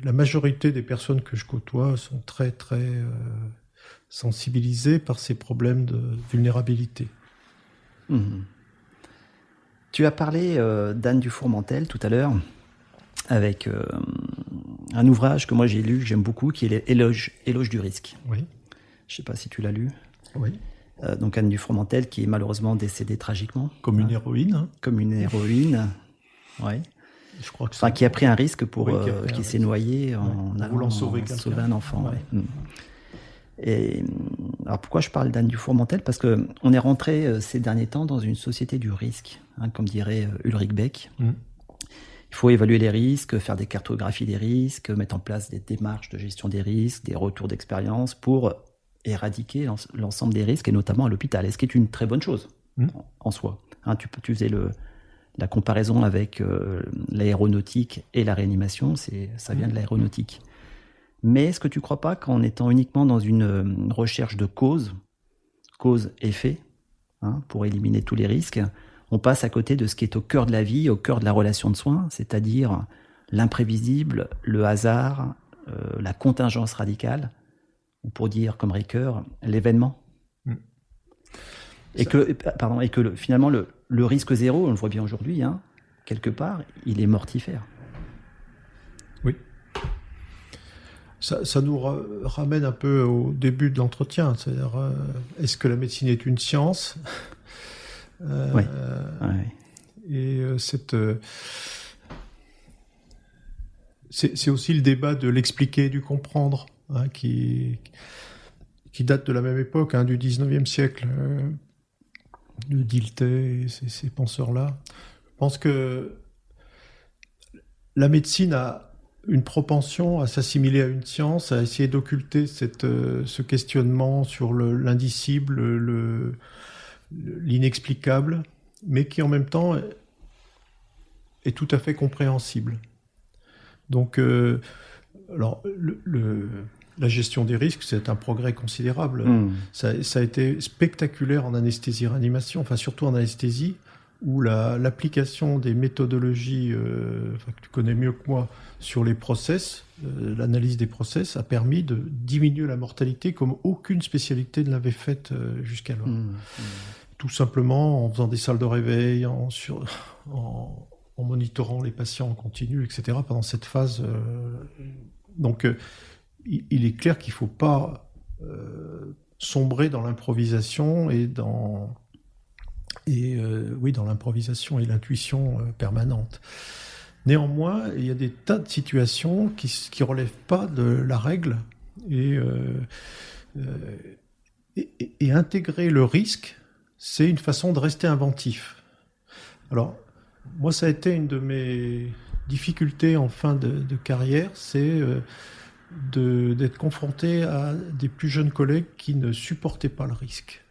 La majorité des personnes que je côtoie sont très, très sensibilisées par ces problèmes de vulnérabilité.
Tu as parlé d'Anne Dufourmentel tout à l'heure, avec un ouvrage que moi j'ai lu, que j'aime beaucoup, qui est Éloge du risque.
Oui.
Je ne sais pas si tu l'as lu.
Oui.
Donc Anne Dufromentel qui est malheureusement décédée tragiquement.
Comme une héroïne. Hein.
Comme une héroïne, ouais.
Je crois que
qui a pris un risque qui s'est noyé
en
allant sauver un enfant. Ouais. Et alors pourquoi je parle d'Anne Dufromentel ? Parce qu'on est rentré ces derniers temps dans une société du risque, comme dirait Ulrich Beck. Il faut évaluer les risques, faire des cartographies des risques, mettre en place des démarches de gestion des risques, des retours d'expérience pour éradiquer l'ensemble des risques, et notamment à l'hôpital, et ce qui est une très bonne chose en soi. Tu faisais la comparaison avec l'aéronautique et la réanimation, ça vient de l'aéronautique. Mais est-ce que tu ne crois pas qu'en étant uniquement dans une recherche de cause-effet, pour éliminer tous les risques, on passe à côté de ce qui est au cœur de la vie, au cœur de la relation de soins, c'est-à-dire l'imprévisible, le hasard, la contingence radicale, ou pour dire comme Ricoeur, l'événement. Et que finalement, le risque zéro, on le voit bien aujourd'hui, quelque part, il est mortifère.
Oui. Ça nous ramène un peu au début de l'entretien, c'est-à-dire, est-ce que la médecine est une science ?
Oui.
Et c'est aussi le débat de l'expliquer et du comprendre, qui date de la même époque, du 19e siècle, de Dilthey et ces penseurs-là. Je pense que la médecine a une propension à s'assimiler à une science, à essayer d'occulter ce questionnement sur l'indicible, l'inexplicable, mais qui en même temps est tout à fait compréhensible. Donc, alors, la gestion des risques, c'est un progrès considérable. Ça a été spectaculaire en anesthésie-réanimation, enfin surtout en anesthésie, où l'application des méthodologies que tu connais mieux que moi sur les process, l'analyse des process, a permis de diminuer la mortalité comme aucune spécialité ne l'avait faite jusqu'alors. Tout simplement en faisant des salles de réveil, en monitorant les patients en continu, etc. pendant cette phase. Donc, il est clair qu'il ne faut pas sombrer dans l'improvisation dans l'improvisation et l'intuition permanente. Néanmoins, il y a des tas de situations qui ne relèvent pas de la règle et intégrer le risque, c'est une façon de rester inventif. Alors, moi, ça a été une de mes difficultés en fin de carrière, c'est d'être confronté à des plus jeunes collègues qui ne supportaient pas le risque.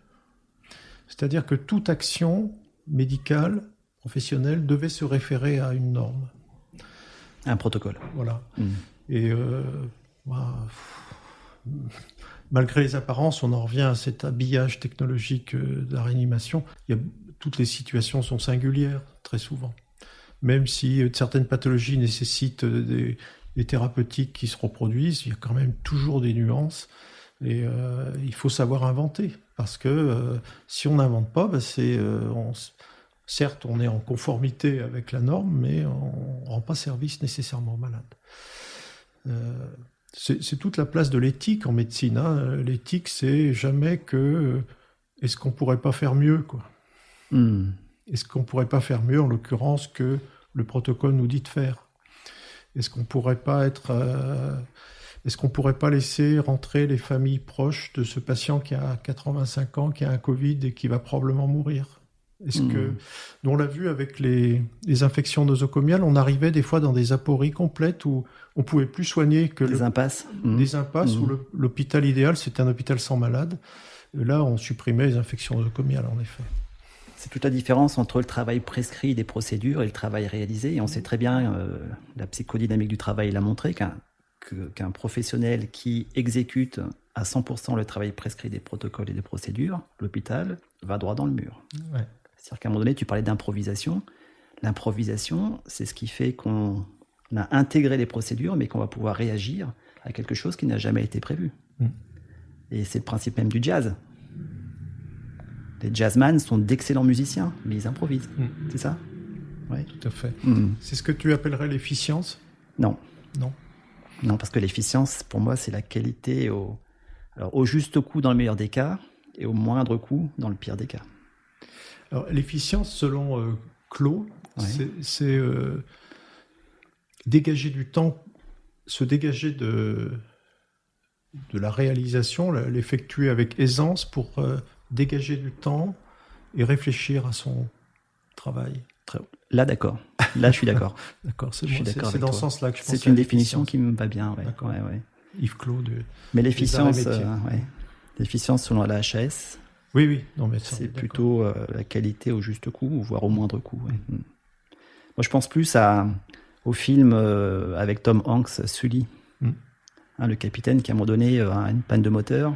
C'est-à-dire que toute action médicale, professionnelle, devait se référer à une norme.
Un protocole.
Voilà. Et malgré les apparences, on en revient à cet habillage technologique de la réanimation. Toutes les situations sont singulières, très souvent. Même si certaines pathologies nécessitent des thérapeutiques qui se reproduisent, il y a quand même toujours des nuances. Et il faut savoir inventer. Parce que si on n'invente pas, certes, on est en conformité avec la norme, mais on ne rend pas service nécessairement aux malades. C'est toute la place de l'éthique en médecine. L'éthique, c'est jamais que est-ce qu'on ne pourrait pas faire mieux, quoi. Est-ce qu'on ne pourrait pas faire mieux, en l'occurrence, que le protocole nous dit de faire ? Est-ce qu'on ne pourrait pas Est-ce qu'on ne pourrait pas laisser rentrer les familles proches de ce patient qui a 85 ans, qui a un Covid et qui va probablement mourir ? Est-ce que, on l'a vu avec les infections nosocomiales, on arrivait des fois dans des apories complètes où on ne pouvait plus soigner que
des impasses.
Des impasses où l'hôpital idéal, c'était un hôpital sans malade. Là, on supprimait les infections nosocomiales, en effet.
C'est toute la différence entre le travail prescrit des procédures et le travail réalisé. Et on sait très bien, la psychodynamique du travail l'a montré, qu'un professionnel qui exécute à 100% le travail prescrit des protocoles et des procédures, l'hôpital va droit dans le mur.
Ouais.
C'est-à-dire qu'à un moment donné, tu parlais d'improvisation. L'improvisation, c'est ce qui fait qu'on a intégré les procédures, mais qu'on va pouvoir réagir à quelque chose qui n'a jamais été prévu. Et c'est le principe même du jazz. Les jazzman sont d'excellents musiciens, mais ils improvisent. C'est ça ?
Oui, tout à fait. C'est ce que tu appellerais l'efficience ?
Non.
Non,
parce que l'efficience, pour moi, c'est la qualité au juste coup dans le meilleur des cas, et au moindre coût dans le pire des cas.
Alors, l'efficience, selon Clos, c'est dégager du temps, se dégager de la réalisation, l'effectuer avec aisance pour dégager du temps et réfléchir à son travail.
Là, d'accord. Là, je suis d'accord.
D'accord, c'est dans ce sens-là que je pense.
C'est une définition qui me va bien. Ouais.
D'accord.
Ouais.
Yves Clos
Mais l'efficience selon la HAS,
oui. Non, mais ça,
c'est plutôt la qualité au juste coût, voire au moindre coût. Ouais. Moi, je pense plus au film avec Tom Hanks, Sully. Le capitaine qui, à un moment donné, a une panne de moteur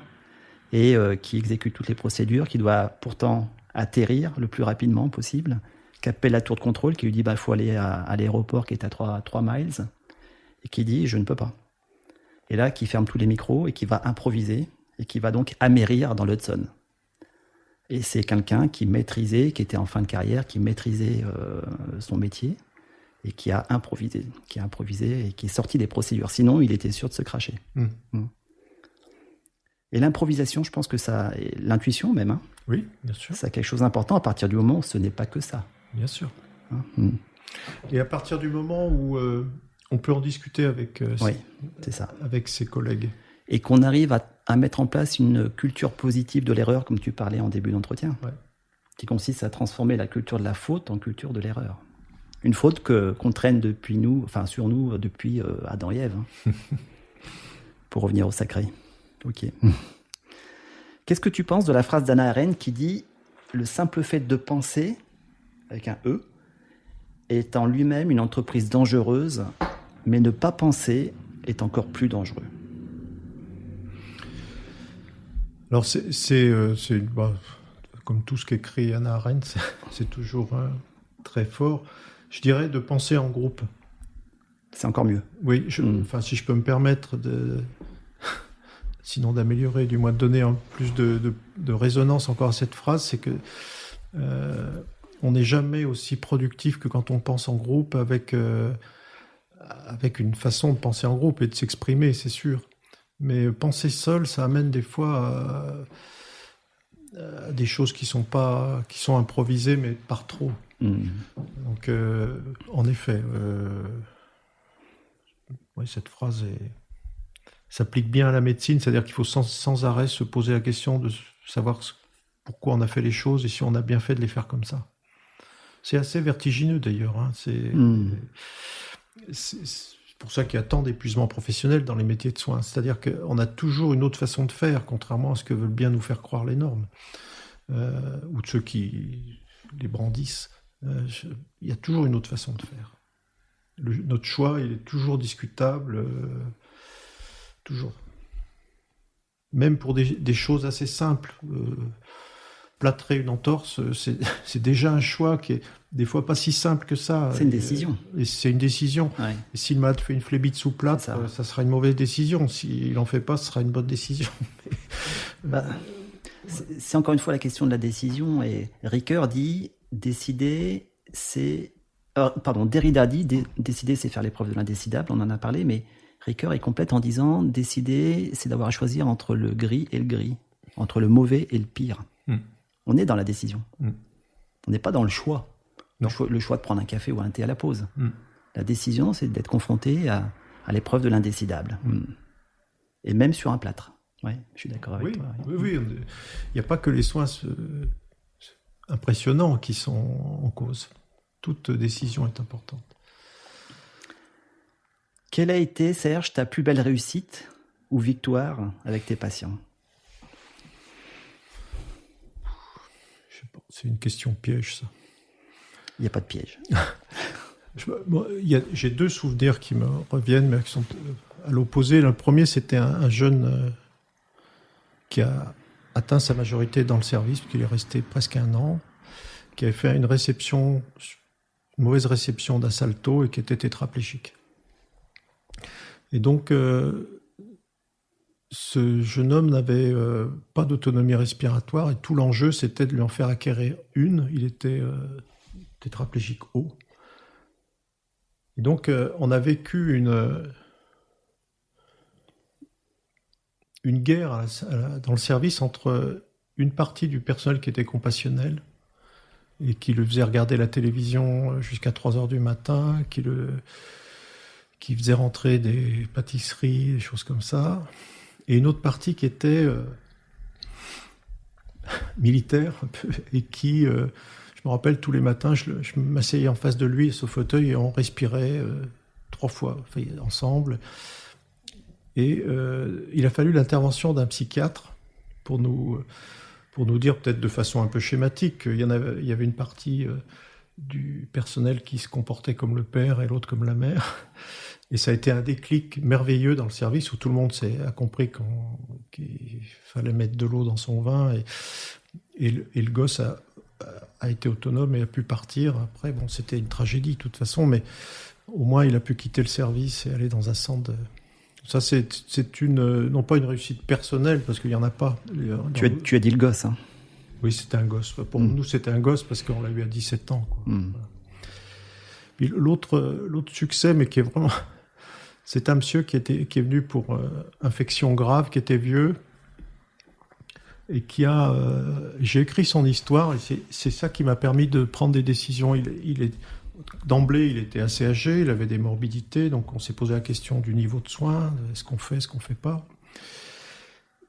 et qui exécute toutes les procédures, qui doit pourtant atterrir le plus rapidement possible, qui appelle la tour de contrôle, qui lui dit faut aller à l'aéroport qui est à 3 miles, et qui dit je ne peux pas. Et là, qui ferme tous les micros et qui va improviser et qui va donc amérir dans l'Hudson. Et c'est quelqu'un qui était en fin de carrière, qui maîtrisait son métier et qui a improvisé et qui est sorti des procédures. Sinon, il était sûr de se cracher. Et l'improvisation, je pense que ça, et l'intuition même, hein,
oui, bien sûr.
C'est quelque chose d'important à partir du moment où ce n'est pas que ça.
Bien sûr. Et à partir du moment où on peut en discuter avec,
c'est ça.
Avec ses collègues.
Et qu'on arrive à mettre en place une culture positive de l'erreur, comme tu parlais en début d'entretien, qui consiste à transformer la culture de la faute en culture de l'erreur. Une faute qu'on traîne sur nous depuis Adam et Ève. Pour revenir au sacré. Ok. Qu'est-ce que tu penses de la phrase d'Hannah Arendt qui dit « Le simple fait de penser, avec un E, est en lui-même une entreprise dangereuse, mais ne pas penser est encore plus dangereux. »
Alors comme tout ce qu'écrit Hannah Arendt, c'est toujours très fort. Je dirais de penser en groupe.
C'est encore mieux.
Oui, si je peux me permettre sinon d'améliorer, du moins de donner plus de résonance encore à cette phrase, c'est que on n'est jamais aussi productif que quand on pense en groupe avec une façon de penser en groupe et de s'exprimer, c'est sûr. Mais penser seul, ça amène des fois à des choses qui sont improvisées, mais par trop. Donc, en effet, cette phrase s'applique bien à la médecine, c'est-à-dire qu'il faut sans arrêt se poser la question de savoir pourquoi on a fait les choses et si on a bien fait de les faire comme ça. C'est assez vertigineux d'ailleurs. Hein. C'est pour ça qu'il y a tant d'épuisement professionnel dans les métiers de soins. C'est-à-dire qu'on a toujours une autre façon de faire, contrairement à ce que veulent bien nous faire croire les normes, ou de ceux qui les brandissent. Il y a toujours une autre façon de faire. Notre choix, il est toujours discutable, toujours. Même pour des choses assez simples. Plâtrer une entorse, c'est déjà un choix qui est des fois pas si simple que ça.
C'est une décision.
Et c'est une décision.
Ouais.
Et si le malade fait une phlébite sous plâtre, ça sera une mauvaise décision. S'il n'en fait pas, ce sera une bonne décision.
C'est encore une fois la question de la décision. Et Ricoeur dit décider, c'est. Derrida dit décider, c'est faire l'épreuve de l'indécidable. On en a parlé, mais Ricoeur est complète en disant décider, c'est d'avoir à choisir entre le gris et le gris, entre le mauvais et le pire. On est dans la décision. On n'est pas dans le choix. Le choix de prendre un café ou un thé à la pause. La décision, c'est d'être confronté à l'épreuve de l'indécidable. Et même sur un plâtre. Ouais, je suis d'accord avec toi.
Oui. Il n'y a pas que les soins impressionnants qui sont en cause. Toute décision est importante.
Quelle a été, Serge, ta plus belle réussite ou victoire avec tes patients ?
C'est une question piège, ça.
Il n'y a pas de piège.
J'ai deux souvenirs qui me reviennent, mais qui sont à l'opposé. Le premier, c'était un jeune qui a atteint sa majorité dans le service, puisqu'il est resté presque 1 an, qui avait fait une mauvaise réception d'assalto et qui était tétraplégique. Et donc, ce jeune homme n'avait pas d'autonomie respiratoire et tout l'enjeu, c'était de lui en faire acquérir une. Il était tétraplégique haut. Et donc, on a vécu une guerre dans le service entre une partie du personnel qui était compassionnel et qui le faisait regarder la télévision jusqu'à 3 heures du matin, qui faisait rentrer des pâtisseries, des choses comme ça, et une autre partie qui était militaire un peu, et qui, je me rappelle, tous les matins, je m'asseyais en face de lui, ce fauteuil, et on respirait 3 fois ensemble. Et il a fallu l'intervention d'un psychiatre pour nous dire, peut-être de façon un peu schématique, qu'il y avait une partie du personnel qui se comportait comme le père et l'autre comme la mère. Et ça a été un déclic merveilleux dans le service où tout le monde a compris qu'il fallait mettre de l'eau dans son vin. Et le gosse a été autonome et a pu partir. Après, bon, c'était une tragédie de toute façon, mais au moins il a pu quitter le service et aller dans un centre de... Ça, c'est non pas une réussite personnelle, parce qu'il n'y en a pas.
Tu as dit le gosse, hein.
Oui, c'était un gosse. Pour nous, c'était un gosse parce qu'on l'a eu à 17 ans. Quoi. Voilà. Puis l'autre succès, mais qui est vraiment... C'est un monsieur qui est venu pour infection grave, qui était vieux, et qui a... j'ai écrit son histoire, et c'est ça qui m'a permis de prendre des décisions. D'emblée, il était assez âgé, il avait des morbidités, donc on s'est posé la question du niveau de soins, est-ce qu'on fait, est-ce qu'on ne fait pas.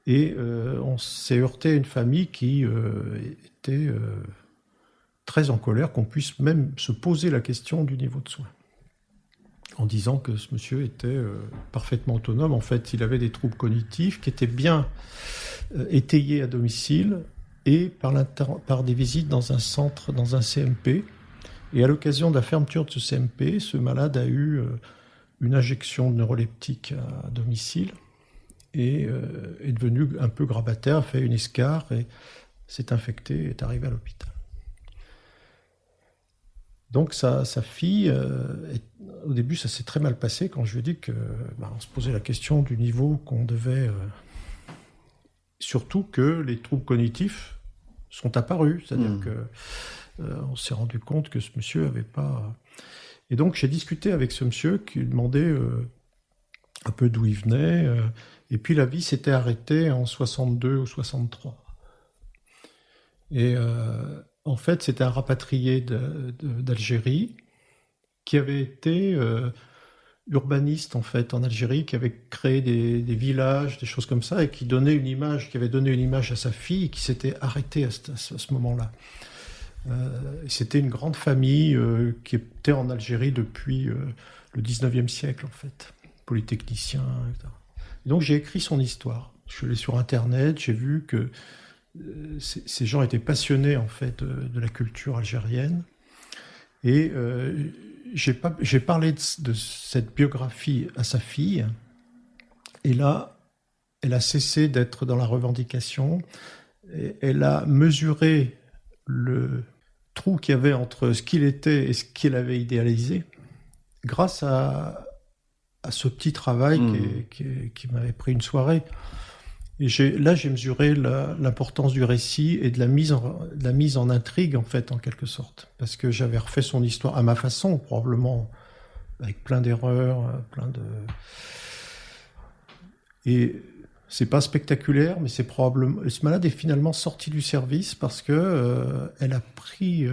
Et on s'est heurté à une famille qui était très en colère qu'on puisse même se poser la question du niveau de soins, en disant que ce monsieur était parfaitement autonome. En fait, il avait des troubles cognitifs qui étaient bien étayés à domicile et par des visites dans un centre, dans un CMP. Et à l'occasion de la fermeture de ce CMP, ce malade a eu une injection de neuroleptique à domicile et est devenu un peu grabataire, a fait une escarre et s'est infecté et est arrivé à l'hôpital. Donc sa fille, au début ça s'est très mal passé quand je lui ai dit qu'on se posait la question du niveau qu'on devait... surtout que les troubles cognitifs sont apparus, c'est-à-dire que on s'est rendu compte que ce monsieur n'avait pas... Et donc j'ai discuté avec ce monsieur qui lui demandait un peu d'où il venait, et puis la vie s'était arrêtée en 62 ou 63. Et en fait, c'était un rapatrié d'Algérie qui avait été urbaniste en fait en Algérie, qui avait créé des villages, des choses comme ça, et qui avait donné une image à sa fille, et qui s'était arrêté à ce moment-là. C'était une grande famille qui était en Algérie depuis le 19e siècle, en fait. Polytechnicien, etc. Et donc j'ai écrit son histoire. Je suis allé sur Internet, j'ai vu que ces gens étaient passionnés, en fait, de la culture algérienne. Et j'ai parlé de cette biographie à sa fille. Et là, elle a cessé d'être dans la revendication. Et elle a mesuré le trou qu'il y avait entre ce qu'il était et ce qu'il avait idéalisé grâce à ce petit travail qui m'avait pris une soirée. Et j'ai mesuré l'importance du récit et de la mise en intrigue, en fait, en quelque sorte. Parce que j'avais refait son histoire à ma façon, probablement avec plein d'erreurs, Et c'est pas spectaculaire, mais c'est probablement... Ce malade est finalement sorti du service parce que elle a pris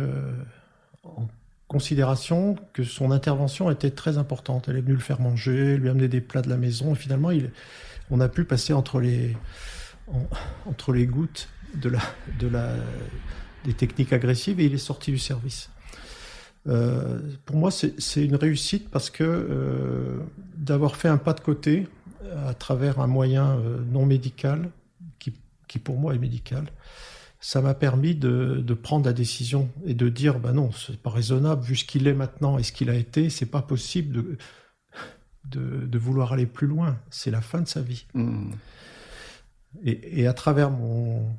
en considération que son intervention était très importante. Elle est venue le faire manger, lui amener des plats de la maison. Et finalement, on a pu passer entre les gouttes des techniques agressives et il est sorti du service. Pour moi, c'est une réussite parce que d'avoir fait un pas de côté à travers un moyen non médical, qui pour moi est médical, ça m'a permis de prendre la décision et de dire non, c'est pas raisonnable, vu ce qu'il est maintenant et ce qu'il a été, c'est pas possible de vouloir aller plus loin. C'est la fin de sa vie. Et à travers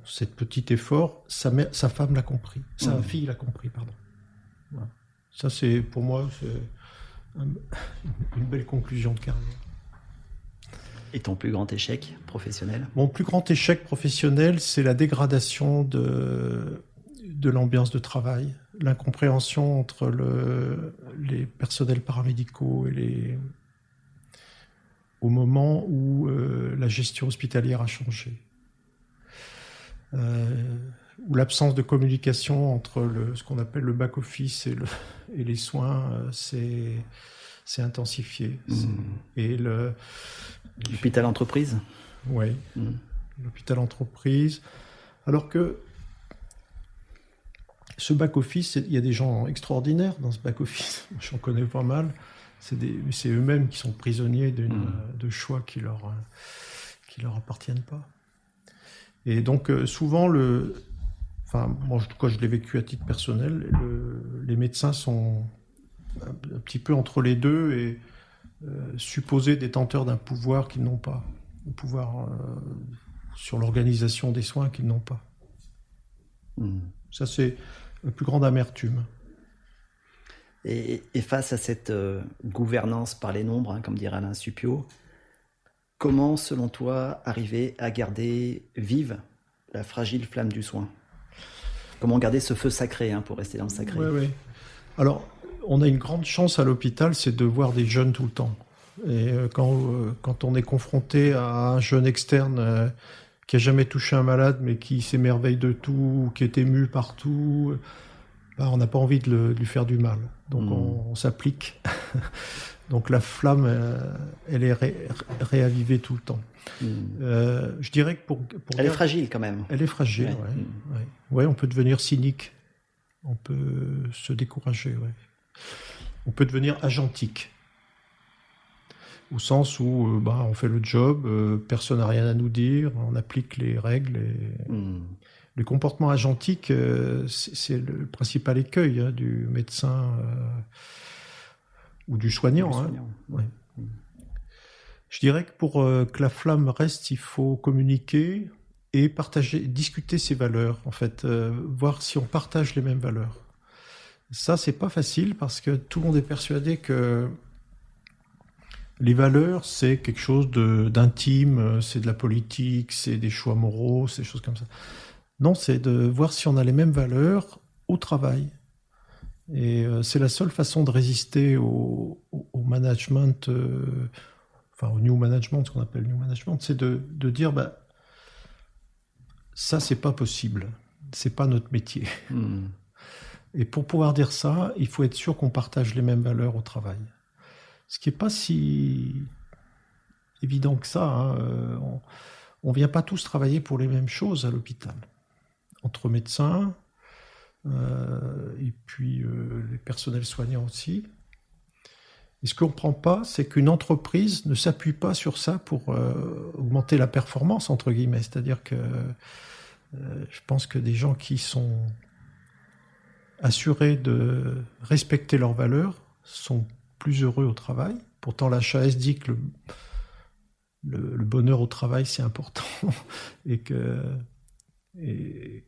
cet petit effort, sa femme l'a compris, sa fille l'a compris, pardon. Voilà. Ça, pour moi, c'est une belle conclusion de carrière.
Et ton plus grand échec professionnel ?
Mon plus grand échec professionnel, c'est la dégradation de l'ambiance de travail, l'incompréhension entre les personnels paramédicaux et au moment où la gestion hospitalière a changé. où l'absence de communication entre ce qu'on appelle le back-office et les soins s'est intensifié. Et
l'hôpital entreprise.
Oui, l'hôpital entreprise. Alors que ce back-office, il y a des gens extraordinaires dans ce back-office. J'en connais pas mal. C'est eux-mêmes qui sont prisonniers de choix qui leur appartiennent pas. Et donc, souvent, moi, en tout cas, je l'ai vécu à titre personnel, les médecins sont un petit peu entre les deux et supposés détenteurs d'un pouvoir qu'ils n'ont pas. Un pouvoir sur l'organisation des soins qu'ils n'ont pas. Ça, c'est la plus grande amertume.
Et face à cette gouvernance par les nombres, comme dirait Alain Supiot, comment, selon toi, arriver à garder vive la fragile flamme du soin? Comment garder ce feu sacré, pour rester dans le sacré?
Oui. Alors, on a une grande chance à l'hôpital, c'est de voir des jeunes tout le temps. Et quand on est confronté à un jeune externe qui n'a jamais touché un malade, mais qui s'émerveille de tout, qui est ému partout, on n'a pas envie de lui faire du mal. Donc on s'applique. Donc la flamme, elle est réavivée tout le temps. Je dirais que
elle est fragile quand même.
Elle est fragile, ouais. Ouais, on peut devenir cynique. On peut se décourager, ouais. On peut devenir agentique. Au sens où on fait le job, personne n'a rien à nous dire, on applique les règles. Le comportement agentique, c'est le principal écueil du médecin ou du soignant. Ouais. Je dirais que pour que la flamme reste, il faut communiquer et discuter ses valeurs, en fait, voir si on partage les mêmes valeurs. Ça, c'est pas facile parce que tout le monde est persuadé que les valeurs, c'est quelque chose d'intime, c'est de la politique, c'est des choix moraux, c'est des choses comme ça. Non, c'est de voir si on a les mêmes valeurs au travail. Et c'est la seule façon de résister au management, au new management, ce qu'on appelle new management, c'est de dire, ça, c'est pas possible. C'est pas notre métier. Et pour pouvoir dire ça, il faut être sûr qu'on partage les mêmes valeurs au travail. Ce qui n'est pas si évident que ça. On ne vient pas tous travailler pour les mêmes choses à l'hôpital. Entre médecins, et puis les personnels soignants aussi. Et ce qu'on ne comprend pas, c'est qu'une entreprise ne s'appuie pas sur ça pour augmenter la performance, entre guillemets. C'est-à-dire que je pense que des gens qui sont assurés de respecter leurs valeurs sont plus heureux au travail. Pourtant, la HAS dit que le bonheur au travail, c'est important. Et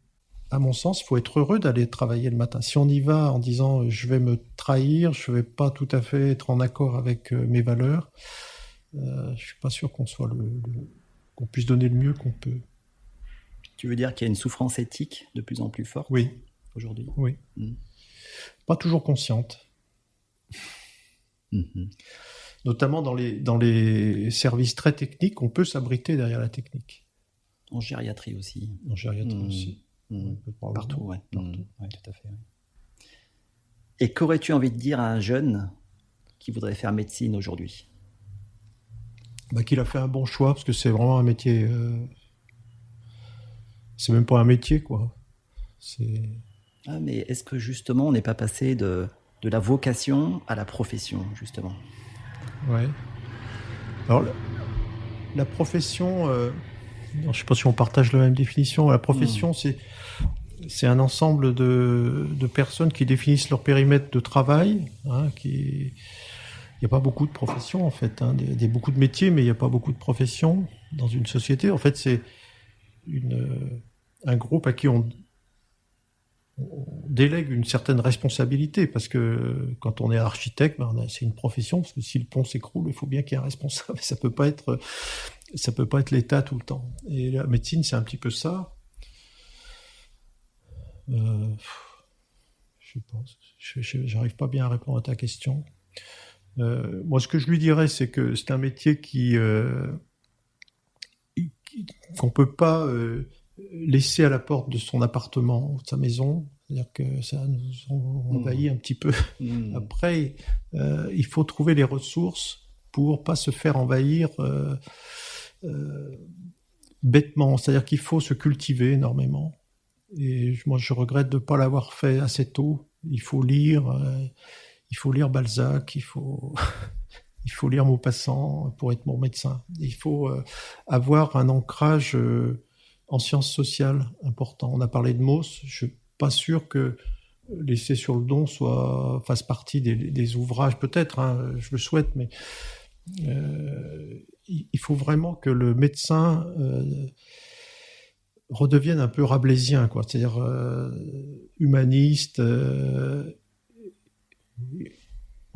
à mon sens, il faut être heureux d'aller travailler le matin. Si on y va en disant « je vais me trahir, je ne vais pas tout à fait être en accord avec mes valeurs », je ne suis pas sûr qu'on puisse donner le mieux qu'on peut.
Tu veux dire qu'il y a une souffrance éthique de plus en plus forte aujourd'hui?
Oui. Pas toujours consciente. Notamment dans les services très techniques, on peut s'abriter derrière la technique.
En gériatrie aussi.
Aussi.
Partout, ouais. Partout. Ouais, tout à fait. Ouais. Et qu'aurais-tu envie de dire à un jeune qui voudrait faire médecine aujourd'hui?
Qu'il a fait un bon choix, parce que c'est vraiment un métier... c'est même pas un métier, quoi.
Mais est-ce que justement, on n'est pas passé de la vocation à la profession, justement?
Ouais. Alors, la profession... je ne sais pas si on partage la même définition. La profession, c'est un ensemble de personnes qui définissent leur périmètre de travail. Il n'y a pas beaucoup de professions, en fait. Il y a beaucoup de métiers, mais il n'y a pas beaucoup de professions dans une société. En fait, c'est un groupe à qui on délègue une certaine responsabilité, parce que quand on est architecte, c'est une profession, parce que si le pont s'écroule, il faut bien qu'il y ait un responsable. Ça peut pas être l'État tout le temps. Et la médecine, c'est un petit peu ça. Je sais pas, j'arrive pas bien à répondre à ta question. Moi, ce que je lui dirais, c'est que c'est un métier qu'on peut pas laissé à la porte de son appartement, de sa maison. C'est-à-dire que ça nous envahit un petit peu. Après, il faut trouver les ressources pour pas se faire envahir bêtement. C'est-à-dire qu'il faut se cultiver énormément. Et moi, je regrette de ne pas l'avoir fait assez tôt. Il faut lire Balzac, il faut lire Maupassant pour être bon médecin. Il faut avoir un ancrage en sciences sociales important. On a parlé de Mauss. Je suis pas sûr que l'essai sur le don fasse partie des ouvrages, peut-être, hein, je le souhaite, mais il faut vraiment que le médecin redevienne un peu rabelaisien, quoi. C'est-à-dire humaniste. Moi,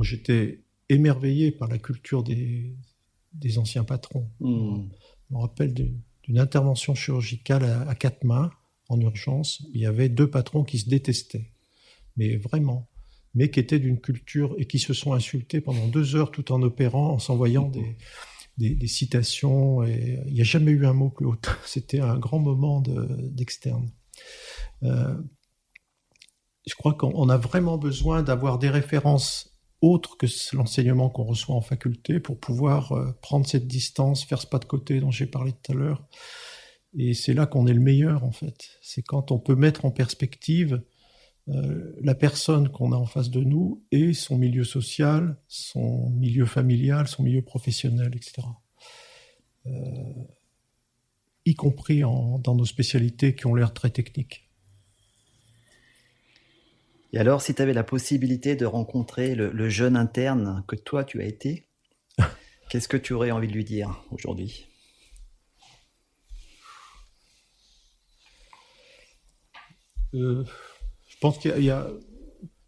j'étais émerveillé par la culture des anciens patrons. Je me rappelle d'une intervention chirurgicale à 4 mains, en urgence. Il y avait 2 patrons qui se détestaient, mais vraiment, mais qui étaient d'une culture et qui se sont insultés pendant 2 heures tout en opérant, en s'envoyant des citations. Et il n'y a jamais eu un mot plus haut. C'était un grand moment d'externe. Je crois qu'on a vraiment besoin d'avoir des références autres que l'enseignement qu'on reçoit en faculté pour pouvoir prendre cette distance, faire ce pas de côté dont j'ai parlé tout à l'heure. Et c'est là qu'on est le meilleur, en fait. C'est quand on peut mettre en perspective la personne qu'on a en face de nous et son milieu social, son milieu familial, son milieu professionnel, etc. Y compris dans nos spécialités qui ont l'air très techniques.
Et alors, si tu avais la possibilité de rencontrer le jeune interne que toi, tu as été, qu'est-ce que tu aurais envie de lui dire aujourd'hui ?
Je pense qu'il y a...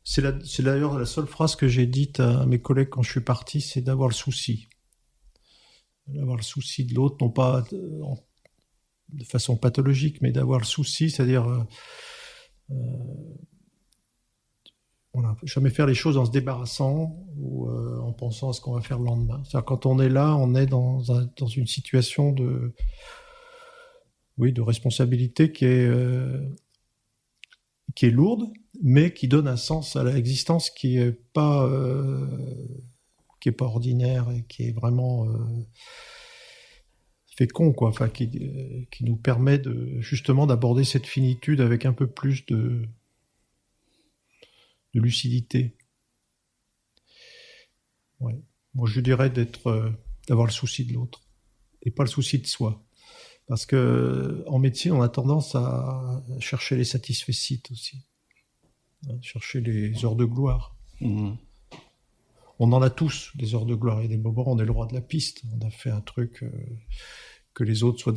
C'est d'ailleurs la seule phrase que j'ai dite à mes collègues quand je suis parti, c'est d'avoir le souci. D'avoir le souci de l'autre, non pas de façon pathologique, mais d'avoir le souci, c'est-à-dire... Voilà, jamais faire les choses en se débarrassant ou en pensant à ce qu'on va faire le lendemain. C'est-à-dire, quand on est là, on est dans une situation de responsabilité qui est lourde, mais qui donne un sens à l'existence qui est pas ordinaire et qui est vraiment fécond, quoi. Enfin, qui nous permet justement d'aborder cette finitude avec un peu plus de lucidité. Ouais. Moi, je dirais d'avoir le souci de l'autre et pas le souci de soi. Parce que en médecine, on a tendance à chercher les satisfecit aussi, chercher les heures de gloire. On en a tous des heures de gloire. Il y a des moments où on est le roi de la piste. On a fait un truc que les autres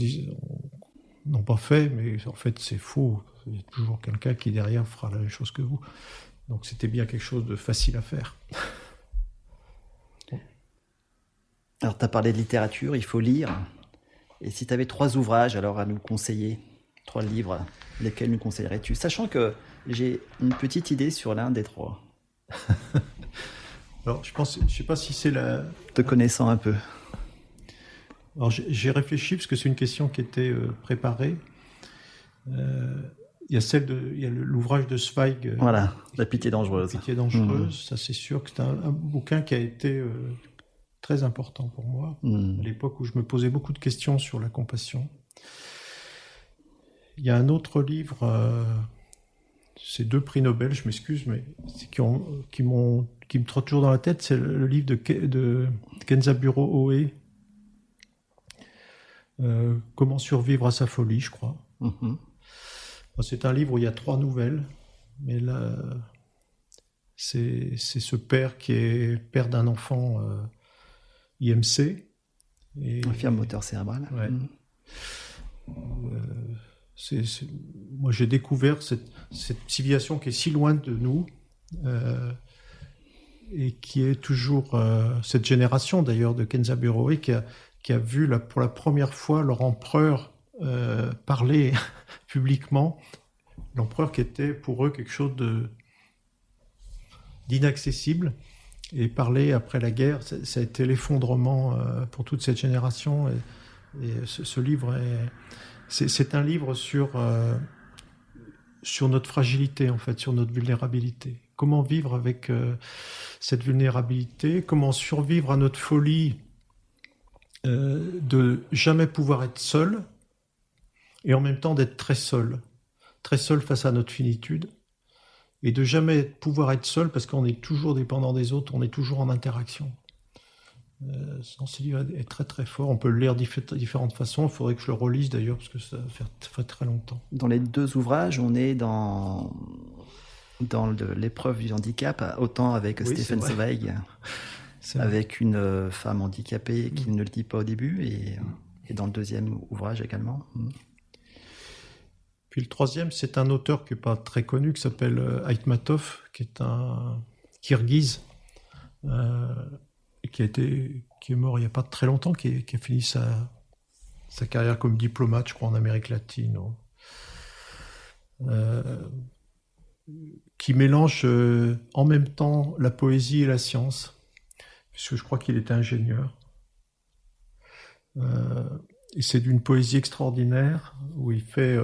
n'ont pas fait, mais en fait c'est faux. Il y a toujours quelqu'un qui derrière fera la même chose que vous. Donc c'était bien quelque chose de facile à faire.
Alors tu as parlé de littérature, il faut lire. Et si tu avais 3 ouvrages alors à nous conseiller, 3 livres, lesquels nous conseillerais-tu ? Sachant que j'ai une petite idée sur l'un des 3.
Alors je sais pas si c'est
Te connaissant un peu.
Alors j'ai réfléchi parce que c'est une question qui était préparée. Il y a l'ouvrage de Zweig.
Voilà, La pitié dangereuse.
La pitié dangereuse, ça c'est sûr que c'est un bouquin qui a été très important pour moi, à l'époque où je me posais beaucoup de questions sur la compassion. Il y a un autre livre, c'est 2 prix Nobel, je m'excuse, mais qui me trottent toujours dans la tête, c'est le livre de Kenzaburo Oe, Comment survivre à sa folie, je crois. C'est un livre où il y a 3 nouvelles, mais là, c'est ce père qui est père d'un enfant IMC.
Infirme moteur cérébral.
Ouais. Moi, j'ai découvert cette civilisation qui est si loin de nous et qui est toujours cette génération d'ailleurs de Kenzaburo Oe qui a vu pour la première fois leur empereur parler publiquement, l'empereur qui était pour eux quelque chose d'inaccessible, et parler après la guerre, ça a été l'effondrement pour toute cette génération, et ce livre C'est un livre sur notre fragilité, en fait, sur notre vulnérabilité. Comment vivre avec cette vulnérabilité, comment survivre à notre folie de jamais pouvoir être seul, et en même temps d'être très seul face à notre finitude, et de jamais pouvoir être seul parce qu'on est toujours dépendant des autres, on est toujours en interaction. Ce livre est très très fort, on peut le lire de différentes façons, il faudrait que je le relise d'ailleurs parce que ça fait très longtemps.
Dans les deux ouvrages, on est dans l'épreuve du handicap, autant avec Stefan Zweig, avec une femme handicapée qui ne le dit pas au début, et dans le deuxième ouvrage également.
Puis le troisième, c'est un auteur qui n'est pas très connu, qui s'appelle Aitmatov, qui est un Kirghize, qui est mort il n'y a pas très longtemps, qui a fini sa carrière comme diplomate, je crois, en Amérique latine. Qui mélange en même temps la poésie et la science, puisque je crois qu'il était ingénieur. Et c'est d'une poésie extraordinaire, où il fait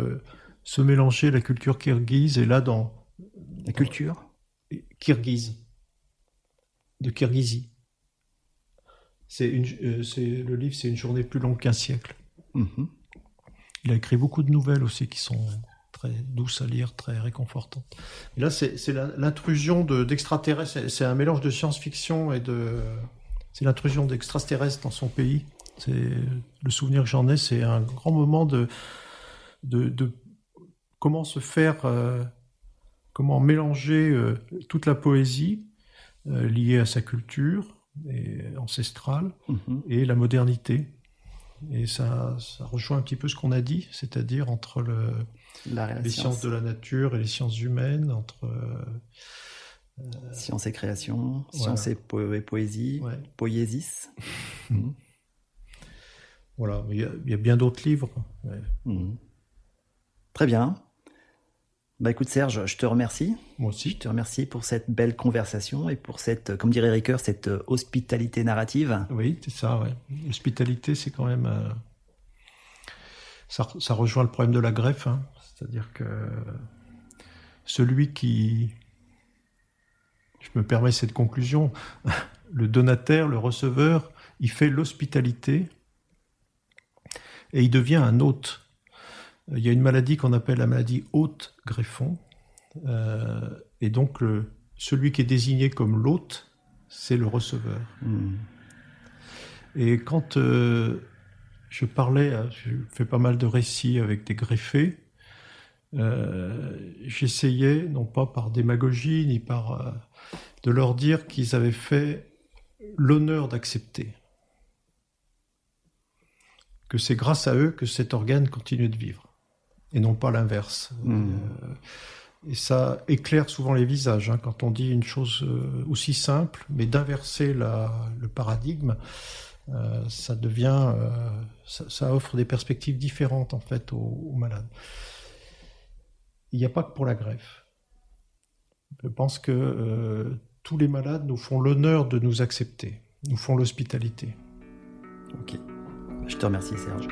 se mélanger la culture kirghize, et là dans...
La culture
kirghize, de Kirghizie. Le livre, c'est Une journée plus longue qu'un siècle.
Mm-hmm.
Il a écrit beaucoup de nouvelles aussi qui sont très douces à lire, très réconfortantes. Et là, c'est l'intrusion d'extraterrestres. C'est un mélange de science-fiction c'est l'intrusion d'extraterrestres dans son pays. Le souvenir que j'en ai, c'est un grand moment de comment se faire, comment mélanger toute la poésie liée à sa culture et ancestrale, et la modernité. Et ça rejoint un petit peu ce qu'on a dit, c'est-à-dire entre les sciences de la nature et les sciences humaines, entre
science et création, science et poésie, poiesis.
Voilà, mais il y a bien d'autres livres. Ouais.
Très bien. Bah écoute Serge, je te remercie.
Moi aussi.
Je te remercie pour cette belle conversation et pour cette, comme dirait Ricoeur, cette hospitalité narrative.
Oui, c'est ça, ouais. L'hospitalité, c'est quand même... Ça rejoint le problème de la greffe, hein. C'est-à-dire que celui qui... Je me permets cette conclusion. Le donataire, le receveur, il fait l'hospitalité et il devient un hôte. Il y a une maladie qu'on appelle la maladie hôte-greffon. Et donc, celui qui est désigné comme l'hôte, c'est le receveur. Et quand je fais pas mal de récits avec des greffés, j'essayais, non pas par démagogie, ni de leur dire qu'ils avaient fait l'honneur d'accepter. Que c'est grâce à eux que cet organe continue de vivre. Et non pas l'inverse. Et ça éclaire souvent les visages, hein, quand on dit une chose aussi simple, mais d'inverser le paradigme, ça devient, ça offre des perspectives différentes en fait aux malades. Il n'y a pas que pour la greffe. Je pense que tous les malades nous font l'honneur de nous accepter, nous font l'hospitalité.
Ok. Je te remercie Serge.